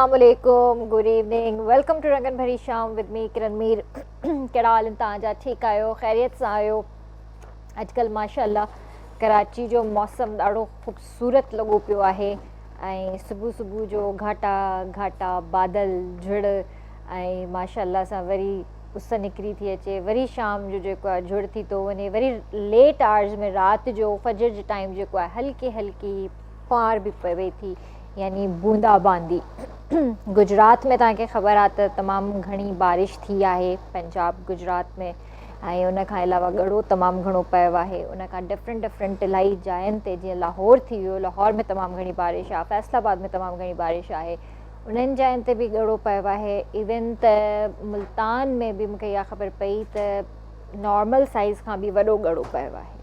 अस्सलामुअलैकुम, good evening, welcome to रंगन भरी शाम विद मी किरण मीर। कहिड़ा हाल आहिनि तव्हांजा? ठीकु आहियो? ख़ैरियत सां आहियो? अॼुकल्ह माशाअल्लाह कराची जो मौसम ॾाढो ख़ूबसूरत लॻो पियो आहे ऐं सुबुह सुबुह जो घाटा घाटा बादल झुड़ ऐं माशाअल्लाह सां वरी उस निकिरी थी अचे, वरी शाम जो जेको आहे झुड़ थी थो वञे, वरी लेट आवर्स में राति जो फजर जे टाइम जेको आहे हल्की हल्की पार बि पवे थी, यानी बूंदाबांदी। गुजरात में तव्हांखे ख़बर आहे त तमामु घणी बारिश थी आहे, पंजाब गुजरात में, ऐं उन खां अलावा ॻड़ो तमामु घणो पियो आहे। उन खां डिफरेंट इलाही जायुनि ते, जीअं लाहौर थी वियो, लाहौर में तमामु घणी बारिश आहे, फैसलाबाद में तमामु घणी बारिश आहे, उन्हनि जायुनि ते बि ॻड़ो पियो आहे। इवन त मुल्तान में बि मूंखे इहा ख़बर पई त नॉर्मल साइज़ खां बि वॾो ॻड़ो पियो आहे।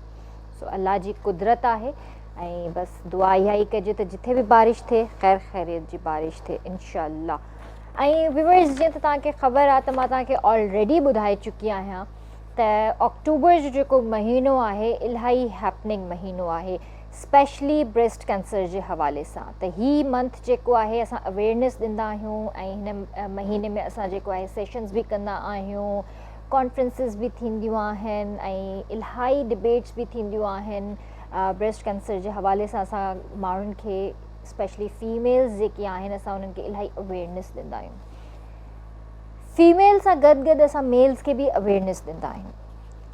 सो अल्लाह जी कुदरत आहे ऐं बसि दुआ इहा ई कजे त जिथे बि बारिश थिए ख़ैर ख़ैरियत जी बारिश थिए इंशाअल्लाह। ऐं व्यूअर्स, जीअं त तव्हांखे ख़बर आहे त मां तव्हांखे ऑलरेडी ॿुधाए चुकी आहियां त अक्टूबर जो जेको महीनो आहे इलाही हैपनिंग महीनो आहे, स्पेशली ब्रेस्ट कैंसर जे हवाले सां। त हीअ मंथ जेको आहे असां अवेयरनेस ॾींदा आहियूं ऐं हिन महीने में असां जेको आहे सेशन्स बि कंदा आहियूं, कॉन्फ्रेंसिस बि थींदियूं आहिनि ऐं इलाही डिबेट्स बि थींदियूं आहिनि ब्रेस्ट कैंसर जे हवाले सां। असां माण्हुनि खे स्पेशली फीमेल्स जेकी आहिनि असां उन्हनि खे इलाही अवेयरनेस ॾींदा आहियूं। फीमेल सां गॾु गॾु असां मेल्स खे बि अवेयरनेस ॾींदा आहियूं,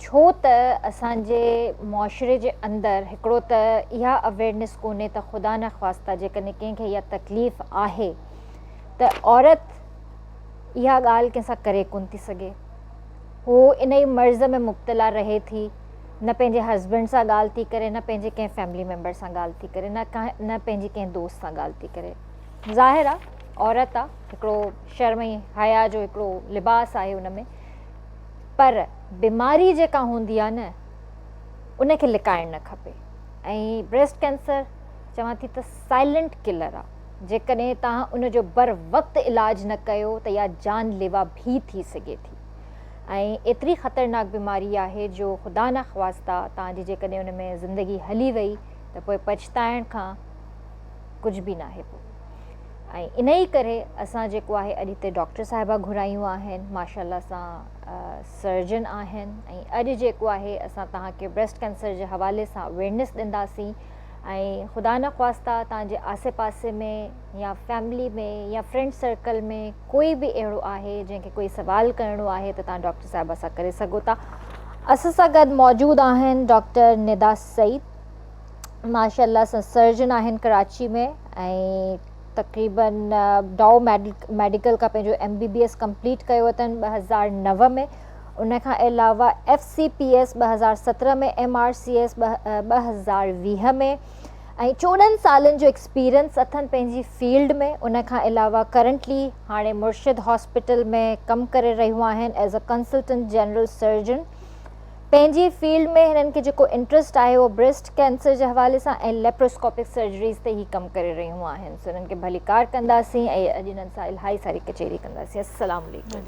छो त असांजे मुआशरे जे अंदरि हिकिड़ो त इहा अवेयरनेस कोन्हे त ख़ुदा न ख़्वास्ता जेकॾहिं कंहिंखे इहा तकलीफ़ आहे त औरत इहा ॻाल्हि कंहिंसां करे कोन थी सघे, हू इन ई मर्ज़ में मुब्तला रहे थी, न पंहिंजे हस्बैंड सां ॻाल्हि थी करे, न पंहिंजे कंहिं फैमिली मेम्बर सां ॻाल्हि थी करे, न पंहिंजी कंहिं दोस्त सां ॻाल्हि थी करे। ज़ाहिर आहे औरत आहे, हिकिड़ो शर्म ऐं हया जो हिकिड़ो लिबास आहे उन में, पर बीमारी जेका हूंदी आहे न उनखे लिकाइणु न खपे। ऐं ब्रेस्ट कैंसर चवां थी त साइलेंट किलर आहे, जेकॾहिं तव्हां उनजो बर वक़्तु इलाज न कयो त इहा जानलेवा भी थी सघे थी ऐं एतिरी ख़तरनाक बीमारी आहे जो ख़ुदा न ख़्वास्ता तव्हांजी जेकॾहिं उन में ज़िंदगी हली वई त पोइ पछताइण खां कुझु बि न आहे पोइ। ऐं इन ई करे असां जेको आहे अॼु हिते डॉक्टर साहिबा घुरायूं आहिनि, माशाअल्लाह सां सर्जन आहिनि, ऐं अॼु जेको आहे असां तव्हांखे ब्रेस्ट कैंसर जे हवाले सां अवेयरनेस ॾींदासीं। ऐं ख़ुदा न ख़्वास्ता तव्हांजे आसे पासे में या फैमिली में या फ्रेंड सर्कल में कोई बि अहिड़ो आहे जंहिंखे कोई सवाल करिणो आहे त तव्हां डॉक्टर साहिबा सां करे सघो था। असां सां गॾु मौजूदु आहिनि डॉक्टर निदा सईद, माशाअल्लाह सां सर्जन आहिनि कराची में ऐं तक़रीबन डाउ मेडिकल खां पंहिंजो MBBS कंप्लीट कयो अथनि 2009 में। उन खां अलावा FCPS 2017 में, MRCS 2020 में, ऐं 14 सालनि जो एक्सपीरियंस अथनि पंहिंजी फील्ड में। उन खां अलावा करंटली हाणे मुर्शिद हॉस्पिटल में कमु करे रहियूं आहिनि as a consultant general surgeon. पंहिंजी फील्ड में हिननि खे जेको इंट्रस्ट आहे उहो ब्रेस्ट कैंसर जे हवाले सां ऐं लेप्रोस्कोपिक सर्जरीज़ ते ई कमु करे रहियूं आहिनि। सो हिननि खे भलीकार कंदासीं ऐं अॼु हिननि सां इलाही सारी कचेरी कंदासीं। अस्सलाम वालेकुम,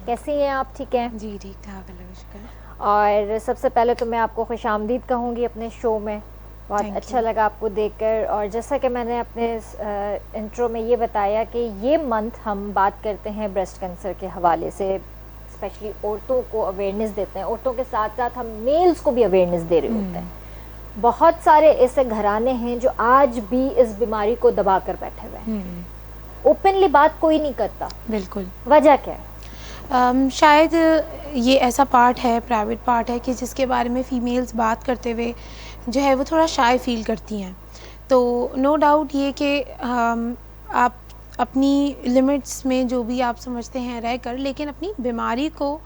कैसी हैं आप? ठीक हैं जी, ठीक ठाक, अल्लाह का शुक्र। और सबसे पहले तो मैं आपको खुशामदीद कहूँगी अपने शो में, बहुत अच्छा लगा आपको देखकर। और जैसा कि मैंने अपने इंट्रो में ये बताया कि ये मंथ हम बात करते हैं ब्रेस्ट कैंसर के हवाले से, स्पेशली औरतों को अवेयरनेस देते हैं, औरतों के साथ साथ हम मेल्स को भी अवेयरनेस दे रहे होते हैं। बहुत सारे ऐसे घराने हैं जो आज भी इस बीमारी को दबा कर बैठे हुए हैं, ओपनली बात कोई नहीं करता। बिल्कुल, वजह क्या है? शायद ये ऐसा पार्ट है, प्राइवेट पार्ट है कि जिसके बारे में फ़ीमेल्स बात करते हुए जो है वो थोड़ा शाय फील करती हैं। तो नो डाउट ये कि आप अपनी लिमिट्स में जो भी आप समझते हैं रह कर, लेकिन अपनी बीमारी को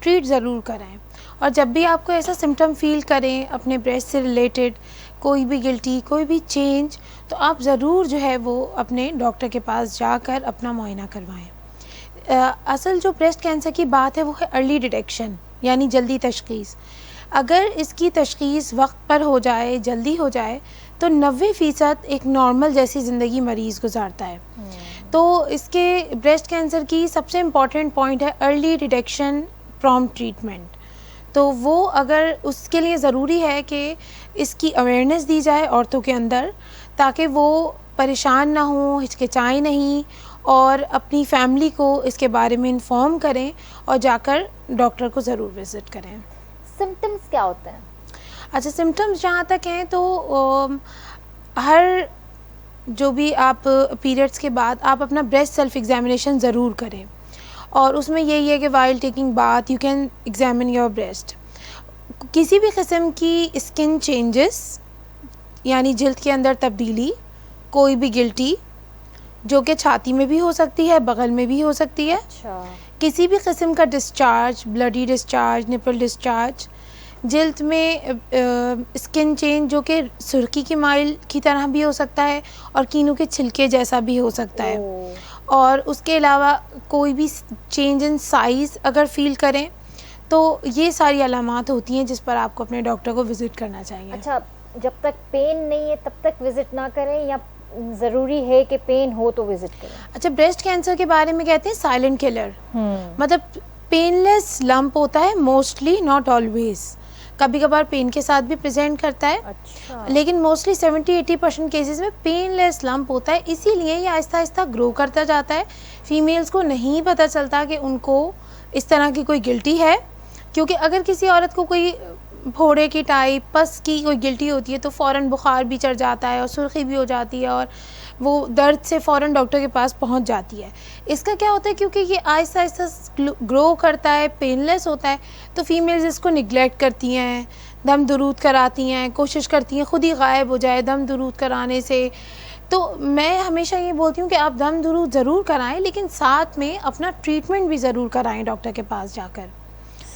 ट्रीट ज़रूर करें। और जब भी आपको ऐसा सिम्टम फील करें अपने ब्रेस्ट से रिलेटेड, कोई भी गिल्टी, कोई भी चेंज, तो आप ज़रूर जो है वो अपने डॉक्टर के पास जाकर अपना मुआयना करवाएं। असल जो ब्रेस्ट कैंसर की बात है वो है अर्ली डिटेक्शन, यानी जल्दी तशख़ीस। अगर इसकी तशख़ीस वक्त पर हो जाए, जल्दी हो जाए, तो 90% एक नॉर्मल जैसी ज़िंदगी मरीज़ गुजारता है। तो इसके ब्रेस्ट कैंसर की सबसे इम्पॉर्टेंट पॉइंट है अर्ली डिटेक्शन, प्रॉम्प्ट ट्रीटमेंट। तो वो अगर उसके लिए ज़रूरी है कि इसकी अवेयरनेस दी जाए औरतों के अंदर, ताकि वो परेशान ना हों, हिचकिचाएं नहीं और अपनी फैमिली को इसके बारे में इन्फॉर्म करें और जाकर डॉक्टर को ज़रूर विज़िट करें। सिम्टम्स क्या होते हैं? अच्छा, सिम्टम्स जहाँ तक हैं तो हर जो भी आप पीरियड्स के बाद आप अपना ब्रेस्ट सेल्फ एग्जामिनेशन ज़रूर करें, और उसमें यही है कि while taking bath you can examine your breast. किसी भी किस्म की स्किन चेंजेस यानी जिल्द के अंदर तब्दीली, कोई भी गिल्टी जो कि छाती में भी हो सकती है, बगल में भी हो सकती है, अच्छा, किसी भी किस्म का discharge, bloody discharge, nipple discharge, जिल्द में स्किन चेंज जो कि सुर्खी की माइल की तरह भी हो सकता है और कीनू के छिलके जैसा भी हो सकता है, और उसके अलावा कोई भी चेंज इन साइज़ अगर फील करें तो ये सारी अलामात होती हैं जिस पर आपको अपने डॉक्टर को विज़िट करना चाहिए। अच्छा, जब तक पेन नहीं है तब तक विजिट ना करें या ज़रूरी है कि पेन हो तो विजिट करें? अच्छा, ब्रेस्ट कैंसर के बारे में कहते हैं साइलेंट किलर, मतलब पेनलेस लंप होता है मोस्टली, नॉट ऑलवेज, कभी कभार पेन के साथ भी प्रेजेंट करता है। अच्छा, लेकिन मोस्टली 70-80% केसेस में पेनलेस लंप होता है, इसीलिए ये आहिस्ता आहिस्ता ग्रो करता जाता है। फीमेल्स को नहीं पता चलता कि उनको इस तरह की कोई गिल्टी है, क्योंकि अगर किसी औरत को कोई फोड़े की टाइप, पस की कोई गिल्टी होती है तो फ़ौरन बुखार भी चढ़ जाता है और सुर्खी भी हो जाती है और वो दर्द से फ़ौरन डॉक्टर के पास पहुंच जाती है। इसका क्या होता है, क्योंकि ये आहिस्ता आहिस्ता ग्रो करता है, पेनलेस होता है, तो फीमेल्स इसको निगलेक्ट करती हैं, दम दुरूद कराती हैं, कोशिश करती हैं ख़ुद ही गायब हो जाए दम दुरूद कराने से। तो मैं हमेशा ये बोलती हूँ कि आप दम दुरूद ज़रूर कराएं, लेकिन साथ में अपना ट्रीटमेंट भी ज़रूर कराएं डॉक्टर के पास जाकर।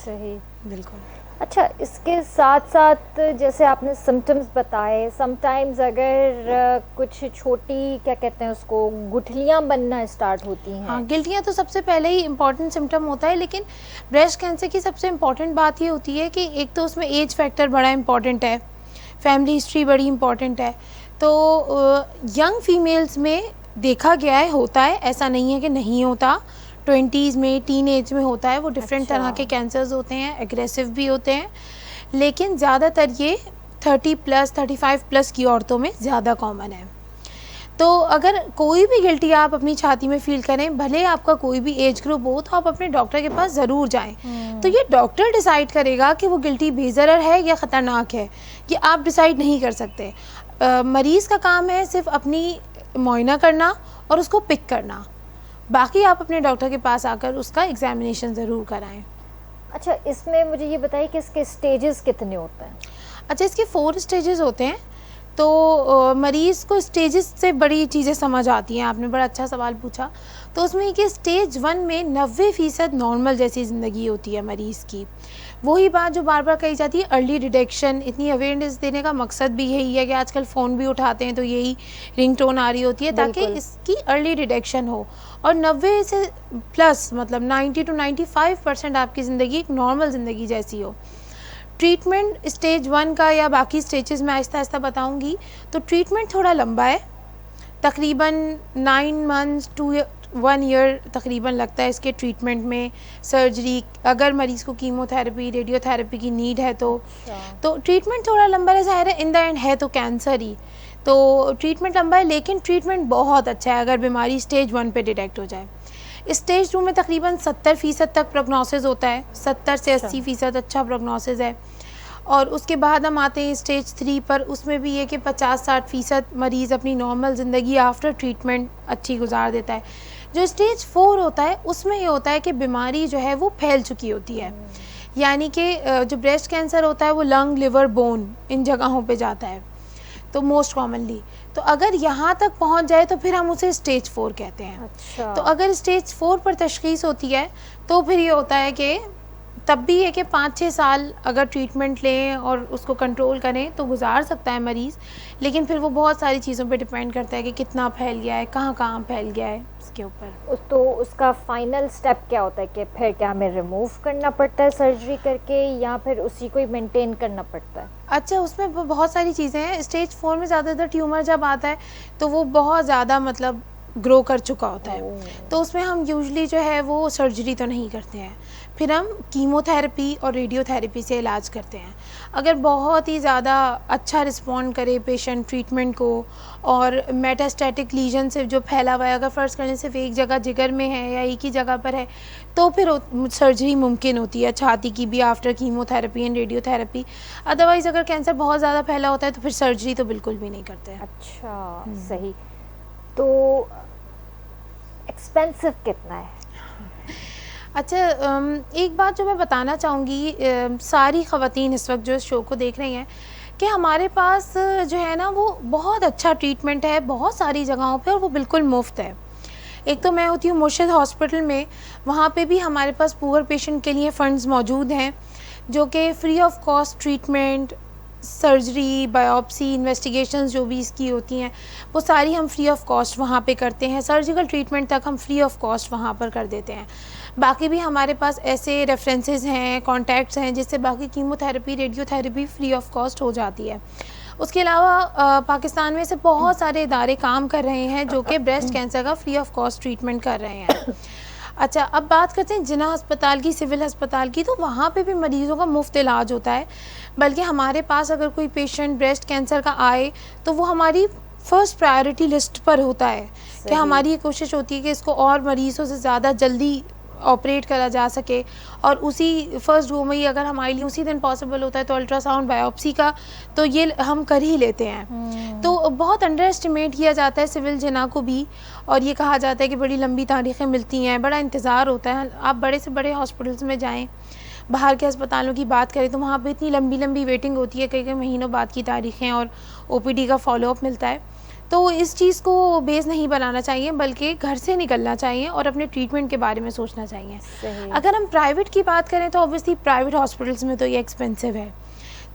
सही, बिल्कुल। अच्छा, इसके साथ साथ जैसे आपने सिम्टम्स बताए, समटाइम्स अगर कुछ छोटी, क्या कहते हैं उसको, गुठलियाँ बनना स्टार्ट होती हैं। हाँ, गिल्टियाँ तो सबसे पहले ही इम्पॉर्टेंट सिम्टम होता है, लेकिन ब्रेस्ट कैंसर की सबसे इम्पॉर्टेंट बात ये होती है कि एक तो उसमें एज फैक्टर बड़ा इम्पॉर्टेंट है, फैमिली हिस्ट्री बड़ी इम्पॉर्टेंट है। तो यंग फीमेल्स में देखा गया है, होता है, ऐसा नहीं है कि नहीं होता, 20s में, टीन एज में होता है। वो डिफरेंट अच्छा। तरह के कैंसर्स होते हैं, एग्रेसिव भी होते हैं, लेकिन ज़्यादातर ये 30+, 35+ की औरतों में ज़्यादा कॉमन है। तो अगर कोई भी गिल्टी आप अपनी छाती में फील करें, भले आपका कोई भी एज ग्रुप हो, तो आप अपने डॉक्टर के पास ज़रूर जाएं। तो ये डॉक्टर डिसाइड करेगा कि वो गिल्टी बेज़रर है या ख़तरनाक है, ये आप डिसाइड नहीं कर सकते। मरीज़ का काम है सिर्फ अपनी मुआयना करना और उसको पिक करना, बाकी आप अपने डॉक्टर के पास आकर उसका एग्जामिनेशन ज़रूर कराएं। अच्छा, इसमें मुझे ये बताइए कि इसके स्टेजेस कितने होते हैं? अच्छा, इसके 4 स्टेजेस होते हैं। तो मरीज़ को स्टेजेस से बड़ी चीज़ें समझ आती हैं। आपने बड़ा अच्छा सवाल पूछा। तो उसमें कि स्टेज 1 में 90% नॉर्मल जैसी ज़िंदगी होती है मरीज़ की। वही बात जो बार बार कही जाती है, अर्ली डिटेक्शन। इतनी अवेयरनेस देने का मकसद भी यही है कि आजकल फ़ोन भी उठाते हैं तो यही रिंगटोन आ रही होती है, ताकि इसकी अर्ली डिटेक्शन हो। और 90 से प्लस, मतलब 90 to 95% आपकी ज़िंदगी एक नॉर्मल ज़िंदगी जैसी हो। ट्रीटमेंट स्टेज 1 का या बाकी स्टेजेस में आहिस्ता आहिस्ता बताऊंगी। तो ट्रीटमेंट थोड़ा लंबा है, तकरीबन 9 months to 1 year तकरीबन लगता है इसके ट्रीटमेंट में। सर्जरी, अगर मरीज़ को कीमोथेरेपी, रेडियोथेरेपी की नीड है तो ट्रीटमेंट थोड़ा लंबा है। ज़ाहिर है इन द एंड है तो कैंसर ही, तो ट्रीटमेंट लंबा है, लेकिन ट्रीटमेंट बहुत अच्छा है अगर बीमारी स्टेज 1 पे डिटेक्ट हो जाए। स्टेज 2 में तकरीबन 70% तक प्रोग्नोसिस होता है, 70 से 80% अच्छा प्रोग्नोसिस है। और उसके बाद हम आते हैं स्टेज 3 पर, उसमें भी ये कि 50-60% मरीज़ अपनी नॉर्मल ज़िंदगी आफ्टर ट्रीटमेंट अच्छी गुजार देता है। जो स्टेज 4 होता है उसमें ये होता है कि बीमारी जो है वो फैल चुकी होती है, यानी कि जो ब्रेस्ट कैंसर होता है वो लंग, लिवर, बोन, इन जगहों पे जाता है तो मोस्ट कॉमनली। तो अगर यहाँ तक पहुँच जाए तो फिर हम उसे स्टेज 4 कहते हैं। अच्छा। तो अगर स्टेज 4 पर तशख़ीस होती है तो फिर ये होता है कि तब भी है कि 5-6 साल अगर ट्रीटमेंट लें और उसको कंट्रोल करें तो गुजार सकता है मरीज़, लेकिन फिर वो बहुत सारी चीज़ों पे डिपेंड करता है कि कितना फैल गया है, कहाँ कहाँ फैल गया है, इसके ऊपर। तो उसका फाइनल स्टेप क्या होता है कि फिर क्या हमें रिमूव करना पड़ता है सर्जरी करके, या फिर उसी को ही मेंटेन करना पड़ता है? अच्छा, उसमें बहुत सारी चीज़ें हैं। स्टेज 4 में ज़्यादातर ट्यूमर जब आता है तो वो बहुत ज़्यादा, मतलब ग्रो कर चुका होता है। तो उसमें हम यूजुअली जो है वो सर्जरी तो नहीं करते हैं, फिर हम कीमोथेरेपी और रेडियोथेरेपी से इलाज करते हैं। अगर बहुत ही ज़्यादा अच्छा रिस्पॉन्ड करे पेशेंट ट्रीटमेंट को और मेटास्टैटिक लीजन से जो फैला हुआ है, अगर फ़र्ज़ करें सिर्फ एक जगह जिगर में है या एक ही जगह पर है, तो फिर सर्जरी मुमकिन होती है छाती की भी after chemotherapy and radiotherapy. Otherwise अगर कैंसर बहुत ज़्यादा फैला होता है तो फिर सर्जरी तो बिल्कुल भी नहीं करते हैं। अच्छा, सही। तो एक्सपेंसिव कितना है? अच्छा, एक बात जो मैं बताना चाहूँगी सारी ख़वातीन इस वक्त जो इस शो को देख रही हैं कि हमारे पास जो है ना वो बहुत अच्छा ट्रीटमेंट है बहुत सारी जगहों पे और वो बिल्कुल मुफ्त है। एक तो मैं होती हूँ मुर्शिद हॉस्पिटल में, वहाँ पे भी हमारे पास पुअर पेशेंट के लिए फ़ंड्स मौजूद हैं जो कि free of cost treatment, surgery, biopsy, investigations जो भी इसकी होती हैं वो सारी हम फ्री ऑफ कॉस्ट वहाँ पे करते हैं। सर्जिकल ट्रीटमेंट तक हम फ्री ऑफ कॉस्ट वहाँ पर कर देते हैं। बाकी भी हमारे पास ऐसे रेफरेंसेस हैं, कॉन्टैक्ट्स हैं जिससे बाकी chemotherapy, radiotherapy free of cost हो जाती है। उसके अलावा पाकिस्तान में से बहुत सारे इदारे काम कर रहे हैं जो कि ब्रेस्ट कैंसर का फ्री ऑफ कॉस्ट ट्रीटमेंट कर रहे हैं। अच्छा, अब बात करते हैं जिन्ना अस्पताल की, सिविल अस्पताल की, तो वहाँ पे भी मरीज़ों का मुफ्त इलाज होता है। बल्कि हमारे पास अगर कोई पेशेंट ब्रेस्ट कैंसर का आए तो वो हमारी फ़र्स्ट प्रायोरिटी लिस्ट पर होता है कि हमारी ये कोशिश होती है कि इसको और मरीज़ों से ज़्यादा जल्दी ऑपरेट करा जा सके और उसी फर्स्ट गो में ही अगर हमारे लिए उसी दिन पॉसिबल होता है तो अल्ट्रासाउंड बायोप्सी का तो ये हम कर ही लेते हैं। तो बहुत अंडर एस्टिमेट किया जाता है सिविल जिना को भी, और ये कहा जाता है कि बड़ी लंबी तारीखें मिलती हैं, बड़ा इंतज़ार होता है। आप बड़े से बड़े हॉस्पिटल्स में जाएँ, बाहर के अस्पतालों की बात करें तो वहाँ पे इतनी लंबी लंबी वेटिंग होती है, कई कई महीनों बाद की तारीखें और ओपीडी का फॉलोअप मिलता है। तो इस चीज़ को बेस नहीं बनाना चाहिए बल्कि घर से निकलना चाहिए और अपने ट्रीटमेंट के बारे में सोचना चाहिए। अगर हम प्राइवेट की बात करें तो ऑब्वियसली प्राइवेट हॉस्पिटल्स में तो ये एक्सपेंसिव है।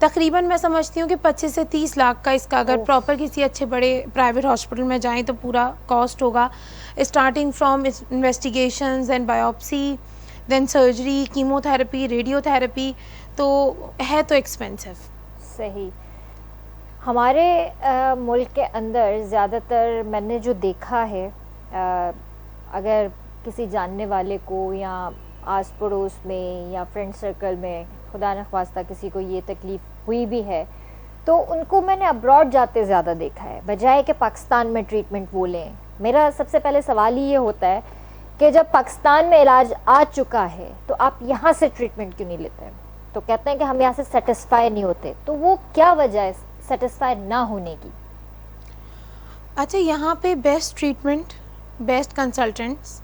तकरीबन मैं समझती हूँ कि 25 से 30 लाख का इसका अगर प्रॉपर किसी अच्छे बड़े प्राइवेट हॉस्पिटल में जाएँ तो पूरा कॉस्ट होगा, starting from investigations and biopsy, then surgery, chemotherapy, radiotherapy, तो है तो एक्सपेंसिव। सही। हमारे मुल्क के अंदर ज़्यादातर मैंने जो देखा है, अगर किसी जानने वाले को या आस पड़ोस में या फ्रेंड सर्कल में खुदा न ख्वास्ता किसी को ये तकलीफ़ हुई भी है तो उनको मैंने अब्रॉड जाते ज़्यादा देखा है बजाय कि पाकिस्तान में ट्रीटमेंट वो लें। मेरा सबसे पहले सवाल ही ये होता है कि जब पाकिस्तान में इलाज आ चुका है तो आप यहाँ से ट्रीटमेंट क्यों नहीं लेते हैं? तो कहते हैं कि हम यहाँ से सेटिस्फाई नहीं होते, तो वो क्या वजह है सेटिस्फाई ना होने की? अच्छा, यहाँ पे best treatment, best consultants,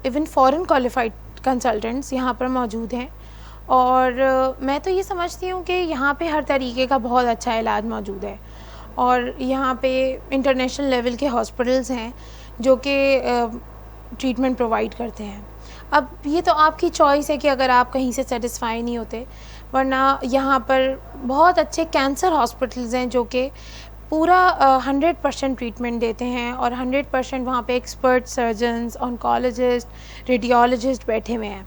even foreign qualified consultants यहाँ पर मौजूद हैं और मैं तो ये समझती हूँ कि यहाँ पे हर तरीके का बहुत अच्छा इलाज मौजूद है और यहाँ पे इंटरनेशनल लेवल के हॉस्पिटल्स हैं जो कि ट्रीटमेंट प्रोवाइड करते हैं। अब ये तो आपकी चॉइस है कि अगर आप कहीं से सेटिस्फाई नहीं होते, वरना यहाँ पर बहुत अच्छे कैंसर हॉस्पिटल्स हैं जो कि पूरा 100% ट्रीटमेंट देते हैं और 100% वहाँ पे एक्सपर्ट सर्जन्स, ऑन्कोलॉजिस्ट, रेडियोलॉजिस्ट बैठे हुए हैं।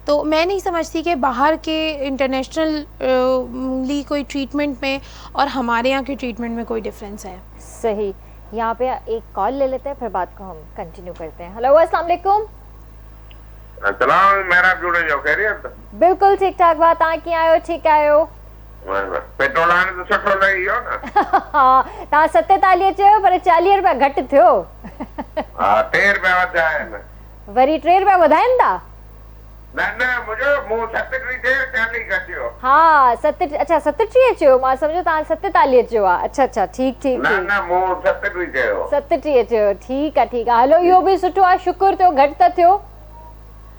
तो मैं नहीं समझती कि बाहर के इंटरनेशनली कोई ट्रीटमेंट में और हमारे यहाँ के ट्रीटमेंट में कोई डिफरेंस है। सही। यहाँ पे एक कॉल ले लेते हैं फिर बात को हम कंटिन्यू करते हैं। हेलो, अस्सलाम वालेकुम। मेरा जुड़े जो खैरियत? बिल्कुल ठीक ठाक बात। तव्हां कीअं आहियो? ठीकु आहियो? पेट्रोल हाणे त सुठो लही वियो न। हा, तव्हां 47 चयो पर 40 रुपया घटि थियो। हा, 3 रुपया वधिया आहिनि। वरी 3 रुपया वधाइनि था? न न, मुंहिंजो मूं 37 चयो, 40 कटियो। हा, 37 चयो, मां सम्झो तव्हां 47 चयो आहे। अच्छा, ठीक। न न, मूं 37 चयो। 37 चयो, ठीकु आहे। हलो, इहो बि सुठो आहे, शुक्र थियो, घटि त थियो।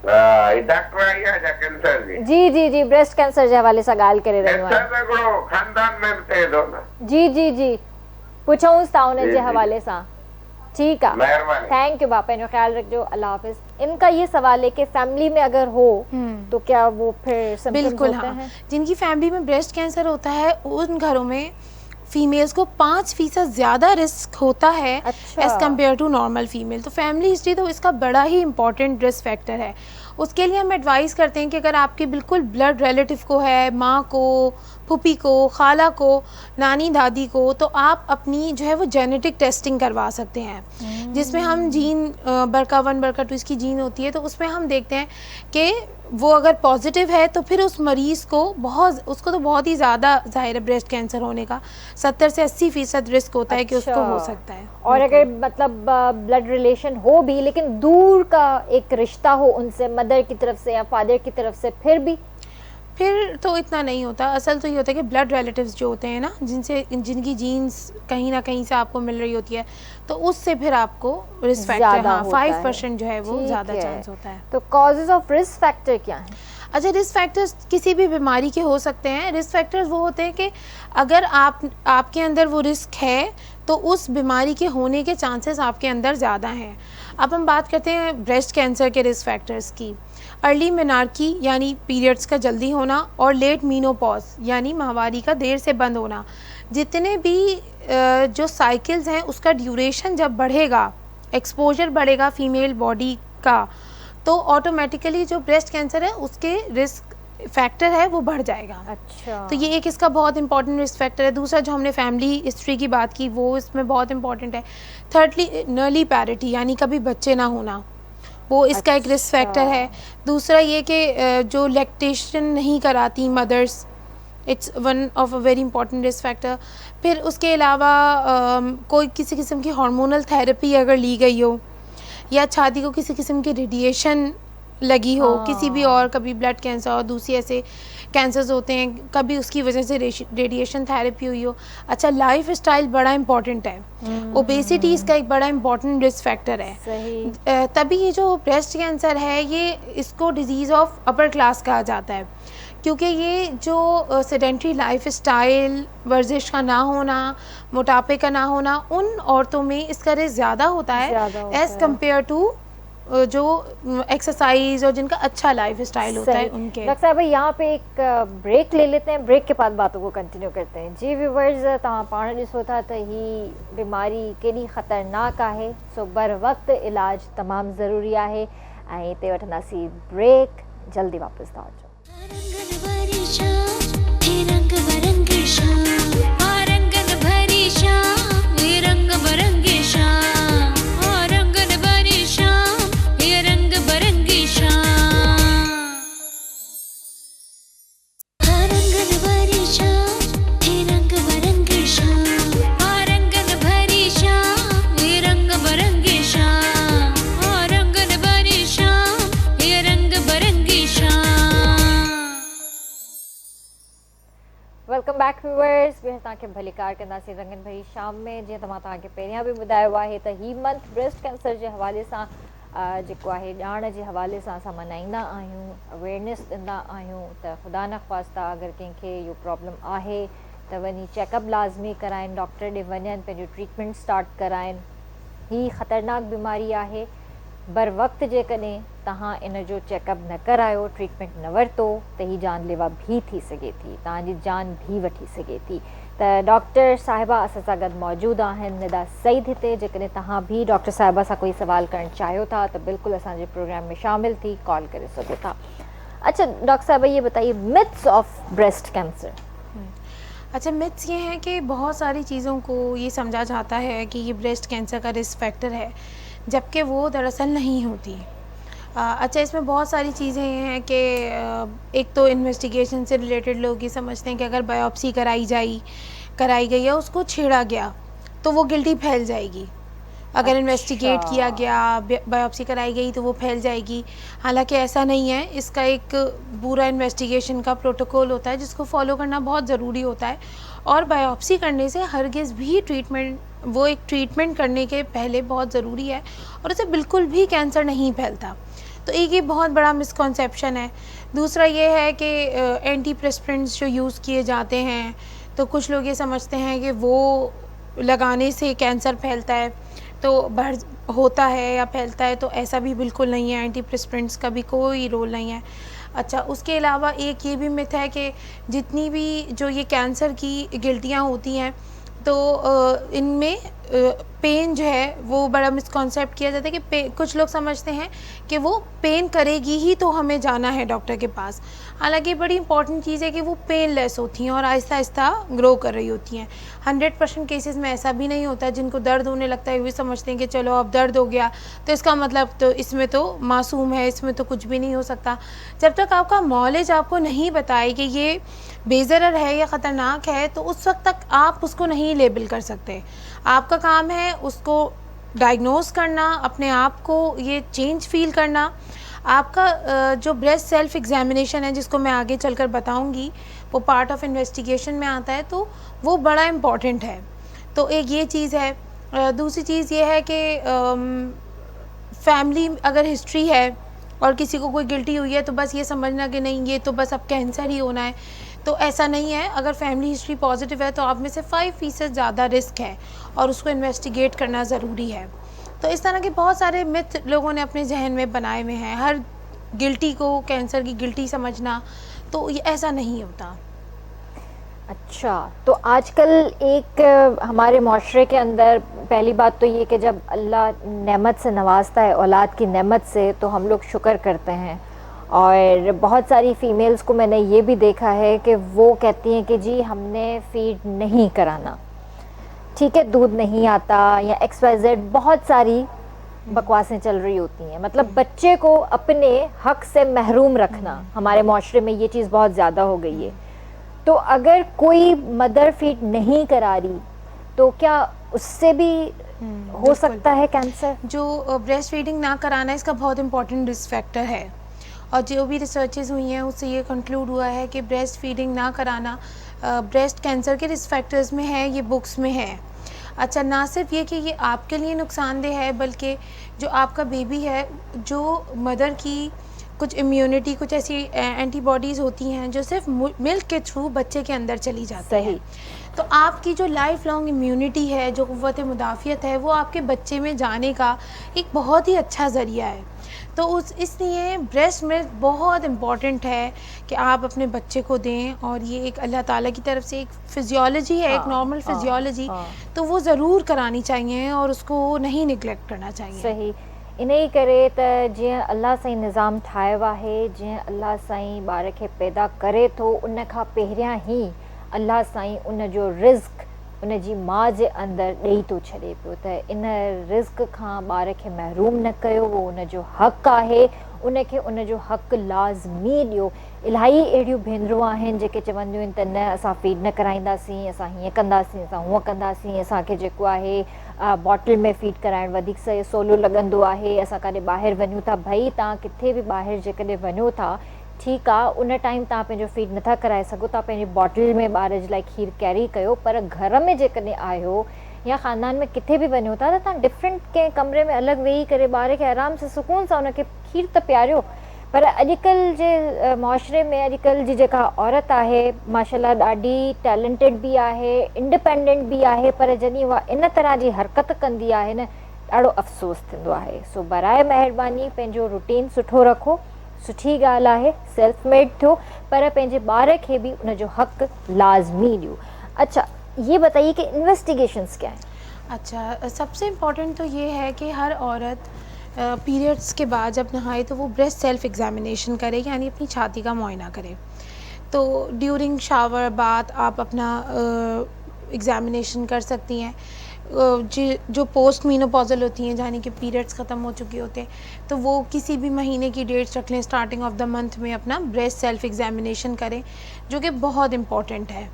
डॉक्टर आई है जा कैंसर जी, ब्रेस्ट कैंसर जे हवाले सां ॻाल्हि करे रहियो आहियां। कैंसर हिकिड़ो खानदान में थिए थो न। जी, पुछऊंसि था उन जे हवाले सां। ठीक है, मेहरबानी, थैंक यू बापा, इनको ख्याल रखियो, अल्लाह हाफिज। इनका ये सवाल है कि फैमिली में अगर हो तो क्या वो फिर सिम्पटम्स बिल्कुल होते हाँ, हैं? जिनकी फैमिली में ब्रेस्ट कैंसर होता है उन घरों में फीमेल्स को 5% ज़्यादा रिस्क होता है as compare to normal female. तो फैमिली हिस्ट्री तो इसका बड़ा ही इंपॉर्टेंट रिस्क फैक्टर है। उसके लिए हम एडवाइस करते हैं कि अगर आपके बिल्कुल ब्लड रिलेटिव को है, माँ को, फूफी को, खाला को, नानी दादी को, तो आप अपनी जो है वो जेनेटिक टेस्टिंग करवा सकते हैं, जिसमें हम जीन BRCA1 BRCA2 इसकी जीन होती है, तो उसमें हम देखते हैं कि वो अगर पॉजिटिव है तो फिर उस मरीज़ को उसको तो बहुत ही ज़्यादा ज़ाहिर है ब्रेस्ट कैंसर होने का 70 से 80% रिस्क होता है कि उसको हो सकता है। और अगर मतलब ब्लड रिलेशन हो भी लेकिन दूर का एक रिश्ता हो उनसे, मदर की तरफ से या फादर की तरफ से, फिर तो इतना नहीं होता। असल तो ये होता है कि ब्लड रिलेटिव्स जो होते हैं ना, जिनकी जीन्स कहीं ना कहीं से आपको मिल रही होती है, तो उससे फिर आपको रिस्क फैक्टर 5% जो है वो ज़्यादा चांस होता है। तो कॉजेज ऑफ रिस्क फैक्टर क्या हैं? अच्छा, रिस्क फैक्टर्स किसी भी बीमारी के हो सकते हैं। रिस्क फैक्टर्स वो होते हैं कि अगर आपके अंदर वो रिस्क है तो उस बीमारी के होने के चांसेस आपके अंदर ज़्यादा हैं। अब हम बात करते हैं ब्रेस्ट कैंसर के रिस्क फैक्टर्स की। अर्ली मेनार्की यानी पीरियड्स का जल्दी होना, और लेट मीनोपॉज यानी माहवारी का देर से बंद होना। जितने भी जो साइकिल्स हैं उसका ड्यूरेशन जब बढ़ेगा, एक्सपोजर बढ़ेगा फीमेल बॉडी का, तो ऑटोमेटिकली जो ब्रेस्ट कैंसर है उसके रिस्क फैक्टर है वो बढ़ जाएगा। अच्छा, तो ये एक इसका बहुत इंपॉर्टेंट रिस्क फैक्टर है। दूसरा जो हमने फैमिली हिस्ट्री की बात की वो इसमें बहुत इंपॉर्टेंट है। थर्डली अर्ली पैरिटी यानी कभी बच्चे ना होना, वो इसका एक रिस्क फैक्टर है। दूसरा ये कि जो लैक्टेशन नहीं कराती mothers, it's one of a very important risk factor. फिर उसके अलावा कोई किसी किस्म की हार्मोनल थेरेपी अगर ली गई हो, या छाती को किसी किस्म की रेडिएशन लगी हो, किसी भी और, कभी ब्लड कैंसर और दूसरी ऐसे कैंसर्स होते हैं, कभी उसकी वजह से रेडिएशन थेरेपी हुई हो। अच्छा, लाइफ स्टाइल बड़ा इंपॉर्टेंट है। ओबेसिटी इसका एक बड़ा इंपॉर्टेंट रिस्क फैक्टर है। सही। तभी ये जो ब्रेस्ट कैंसर है ये इसको डिजीज़ ऑफ अपर क्लास कहा जाता है, क्योंकि ये जो सेडेंट्री लाइफ स्टाइल, वर्जिश का ना होना, मोटापे का ना होना, उन औरतों में इसका रिस्क ज़्यादा होता है एज़ कम्पेयर टू जो एक्सरसाइज और जिनका अच्छा लाइफ स्टाइल होता है उनके। डॉक्टर साहब यहाँ पे एक ब्रेक ले लेते हैं, ब्रेक के बाद बातों को कंटिन्यू करते हैं। जी व्यूवर्स, तव्हां पाण ॾिसो था त ही बीमारी केॾी ख़तरनाक आहे, सो बर वक्त इलाज तमामु ज़रूरी आहे। ऐं हिते वठंदासीं ब्रेक, जल्दी वापसि था अचो। वेलकम बैक व्यूअर्स, ॿीहर तव्हांखे भलीकार कंदासीं रंगनि भरी शाम में। जीअं त मां तव्हांखे पहिरियां बि ॿुधायो आहे त ही मंथ ब्रेस्ट कैंसर जे हवाले सां जेको आहे ॼाण जे हवाले सां असां मल्हाईंदा आहियूं, अवेयरनेस ॾींदा आहियूं त ख़ुदा न ख़्वास्ता अगरि कंहिंखे इहो प्रॉब्लम आहे त वञी चेकअप लाज़मी कराइनि, डॉक्टर ॾे वञनि, पंहिंजो ट्रीटमेंट स्टार्ट कराइनि। ही ख़तरनाक बीमारी आहे। बर वक्त जेकॾहिं तव्हां इन जो चेकअप न करायो, ट्रीटमेंट न वरितो, त ही जानलेवा भी थी सघे थी, तव्हांजी जान भी वठी सघे थी। त डॉक्टर साहिबा असां सां गॾु मौजूदु आहिनि, निदा सईद हिते। जेकॾहिं तव्हां भी डॉक्टर साहिबा सां कोई सवाल करणु चाहियो था त बिल्कुलु असांजे प्रोग्राम में शामिल थी कॉल करे सघो था। अच्छा डॉक्टर साहिबा, ये बताइए मिथ्स ऑफ ब्रेस्ट कैंसर। अच्छा, मिथ्स ये हैं कि बहुत सारी चीज़ों को ये समझा जाता है कि ये ब्रेस्ट कैंसर का रिस्क फैक्टर है, जबकि वो दरअसल नहीं होती। अच्छा, इसमें बहुत सारी चीज़ें हैं कि एक तो इन्वेस्टिगेशन से रिलेटेड लोग ये समझते हैं कि अगर बायोप्सी कराई गई या उसको छेड़ा गया तो वो गिल्टी फैल जाएगी। अगर इन्वेस्टिगेट किया गया, बायोप्सी कराई गई तो वो फैल जाएगी। हालांकि ऐसा नहीं है। इसका एक पूरा इन्वेस्टिगेशन का प्रोटोकॉल होता है जिसको फॉलो करना बहुत ज़रूरी होता है, और बायोप्सी करने से हरगिज़ भी ट्रीटमेंट करने के पहले बहुत ज़रूरी है, और उससे बिल्कुल भी कैंसर नहीं फैलता। तो एक ये बहुत बड़ा मिसकॉन्सेप्शन है। दूसरा ये है कि एंटी प्रेस्पिरेंट्स जो यूज़ किए जाते हैं, तो कुछ लोग ये समझते हैं कि वो लगाने से कैंसर फैलता है, तो होता है या फैलता है, तो ऐसा भी बिल्कुल नहीं है। एंटी प्रेस्पिरेंट्स का भी कोई रोल नहीं है। अच्छा, उसके अलावा एक ये भी मिथ है कि जितनी भी जो ये कैंसर की गिल्टियाँ होती हैं, तो इनमें पेन जो है वो बड़ा मिसकॉन्सेप्ट किया जाता है कि कुछ लोग समझते हैं कि वो पेन करेगी ही तो हमें जाना है डॉक्टर के पास। हालांकि बड़ी इंपॉर्टेंट चीज़ है कि वो पेनलेस होती हैं और आहिस्ता आहिस्ता ग्रो कर रही होती हैं। 100% केसेस में ऐसा भी नहीं होता। जिनको दर्द होने लगता है वे समझते हैं कि चलो अब दर्द हो गया तो इसका मतलब तो इसमें तो मासूम है, इसमें तो कुछ भी नहीं हो सकता। जब तक आपका नॉलेज आपको नहीं बताए कि ये बेज़रर है या ख़तरनाक है तो उस वक्त तक आप उसको नहीं लेबल कर सकते। आपका काम है उसको डायग्नोस करना, अपने आप को ये चेंज फ़ील करना। आपका जो ब्रेस्ट सेल्फ एग्ज़ामिनेशन है जिसको मैं आगे चलकर बताऊंगी, वो पार्ट ऑफ इन्वेस्टिगेशन में आता है, तो वो बड़ा इम्पॉर्टेंट है। तो एक ये चीज़ है। दूसरी चीज़ ये है कि फैमिली अगर हिस्ट्री है और किसी को कोई गिल्टी हुई है तो बस ये समझना कि नहीं ये तो बस अब कैंसर ही होना है, तो ऐसा नहीं है। अगर फैमिली हिस्ट्री पॉजिटिव है तो आप में से 5% ज़्यादा रिस्क है और उसको इन्वेस्टिगेट करना ज़रूरी है। तो इस तरह के बहुत सारे मिथ लोगों ने अपने जहन में बनाए हुए हैं, हर गिल्टी को कैंसर की गिल्टी समझना, तो ये ऐसा नहीं होता। अच्छा, तो आजकल एक हमारे माशरे के अंदर पहली बात तो ये कि जब अल्लाह नेमत से नवाजता है, औलाद की नेमत से, तो हम लोग शुक्र करते हैं। और बहुत सारी फ़ीमेल्स को मैंने ये भी देखा है कि वो कहती हैं कि जी हमने फ़ीड नहीं कराना, ठीक है, दूध नहीं आता या XYZ, बहुत सारी बकवासें चल रही होती हैं। मतलब बच्चे को अपने हक से महरूम रखना हमारे माशरे में ये चीज़ बहुत ज़्यादा हो गई है। तो अगर कोई मदर फीड नहीं करा रही तो क्या उससे भी हो सकता है कैंसर? जो ब्रेस्ट फीडिंग ना कराना इसका बहुत इंपॉर्टेंट रिस्क फैक्टर है, और जो भी रिसर्चेज हुई हैं उससे ये कंक्लूड हुआ है कि ब्रेस्ट फीडिंग ना कराना ब्रेस्ट कैंसर के रिस्क फैक्टर्स में है, ये बुक्स में है। अच्छा, ना सिर्फ ये कि ये आपके लिए नुकसानदेह है, बल्कि जो आपका बेबी है, जो मदर की कुछ इम्यूनिटी, कुछ ऐसी एंटीबॉडीज़ होती हैं जो सिर्फ मिल्क के थ्रू बच्चे के अंदर चली जाती है। तो आपकी जो लाइफ लॉन्ग इम्यूनिटी है, जो क़ुव्वत मुदाफ़ियत है, वो आपके बच्चे में जाने का एक बहुत ही अच्छा ज़रिया है। तो इसलिए ब्रेस्ट मिल्क बहुत इम्पॉर्टेंट है कि आप अपने बच्चे को दें, और ये एक अल्लाह ताला की तरफ से एक फिजियोलॉजी है, एक नॉर्मल फिजियोलॉजी, तो वो ज़रूर करानी चाहिए और उसको नहीं निगलेक्ट करना चाहिए। सही। इन्ही करे त जीअं अल्लाह साईं निज़ाम ठाहियो आहे, जीअं अल्लाह साईं ॿार खे पैदा करे थो, उन खां पहिरियां ई अल्लाह साईं उन जो रिज़्क़ उन जी माउ जे अंदरि ॾेई थो छॾे पियो, त इन रिज़्क़ खां ॿार खे महरूम न कयो, वो उन जो हक़ आहे, उन खे उन जो हक़ लाज़मी ॾियो। इलाही अहिड़ियूं भेनरूं आहिनि जेके चवंदियूं आहिनि त न असां फीड न कराईंदासीं, असां हीअं कंदासीं, असां हूअं कंदासीं, असांखे जेको आहे बॉटल में फीड कराइणु वधीक सवलो लॻंदो आहे, असां काॾे ॿाहिरि वञूं था। भई तव्हां किथे बि ॿाहिरि जेकॾहिं वञो था, ठीकु आहे, उन टाइम तव्हां पंहिंजो फीड नथा कराए सघो, तव्हां पंहिंजी बॉटल में ॿार जे लाइ खीर कैरी कयो, पर घर में जेकॾहिं आहियो या ख़ानदान में किथे बि वञो था त तव्हां डिफरेंट कंहिं कमरे में अलॻि वेही करे ॿार खे आराम सां सुकून सां उनखे खीर त पियारियो। पर अॼुकल्ह जे मुआशरे में अॼुकल्ह जी जेका औरत आहे माशाल्लाह ॾाढी टैलेंटेड भी आहे, इंडिपेंडेंट भी आहे, पर जॾहिं उहा इन तरह जी हरकत कंदी आहे न, ॾाढो अफ़सोस थींदो आहे। सो बराए महिरबानी पंहिंजो रूटीन सुठो रखो, सुठी ॻाल्हि आहे, सेल्फ मेड थियो, पर पंहिंजे ॿार खे भी उन जो हक़ लाज़मी ॾियो। अच्छा, ये बताइए कि इन्वेस्टिगेशंस क्या हैं? अच्छा, सबसे इम्पॉर्टेंट तो ये है कि हर औरत पीरियड्स के बाद जब नहाए तो वो ब्रेस्ट सेल्फ एग्ज़ामिनेशन करे, यानी अपनी छाती का मुआयना करे। तो ड्यूरिंग शावर बात आप अपना एग्ज़ामिनेशन कर सकती हैं। जो पोस्ट मीनोपॉज़ल होती हैं, यानी कि पीरियड्स ख़त्म हो चुके होते हैं, तो वो किसी भी महीने की डेट्स रख लें, स्टार्टिंग ऑफ द मंथ में अपना ब्रेस्ट सेल्फ एग्ज़ामिनेशन करें, जो कि बहुत इम्पॉर्टेंट है।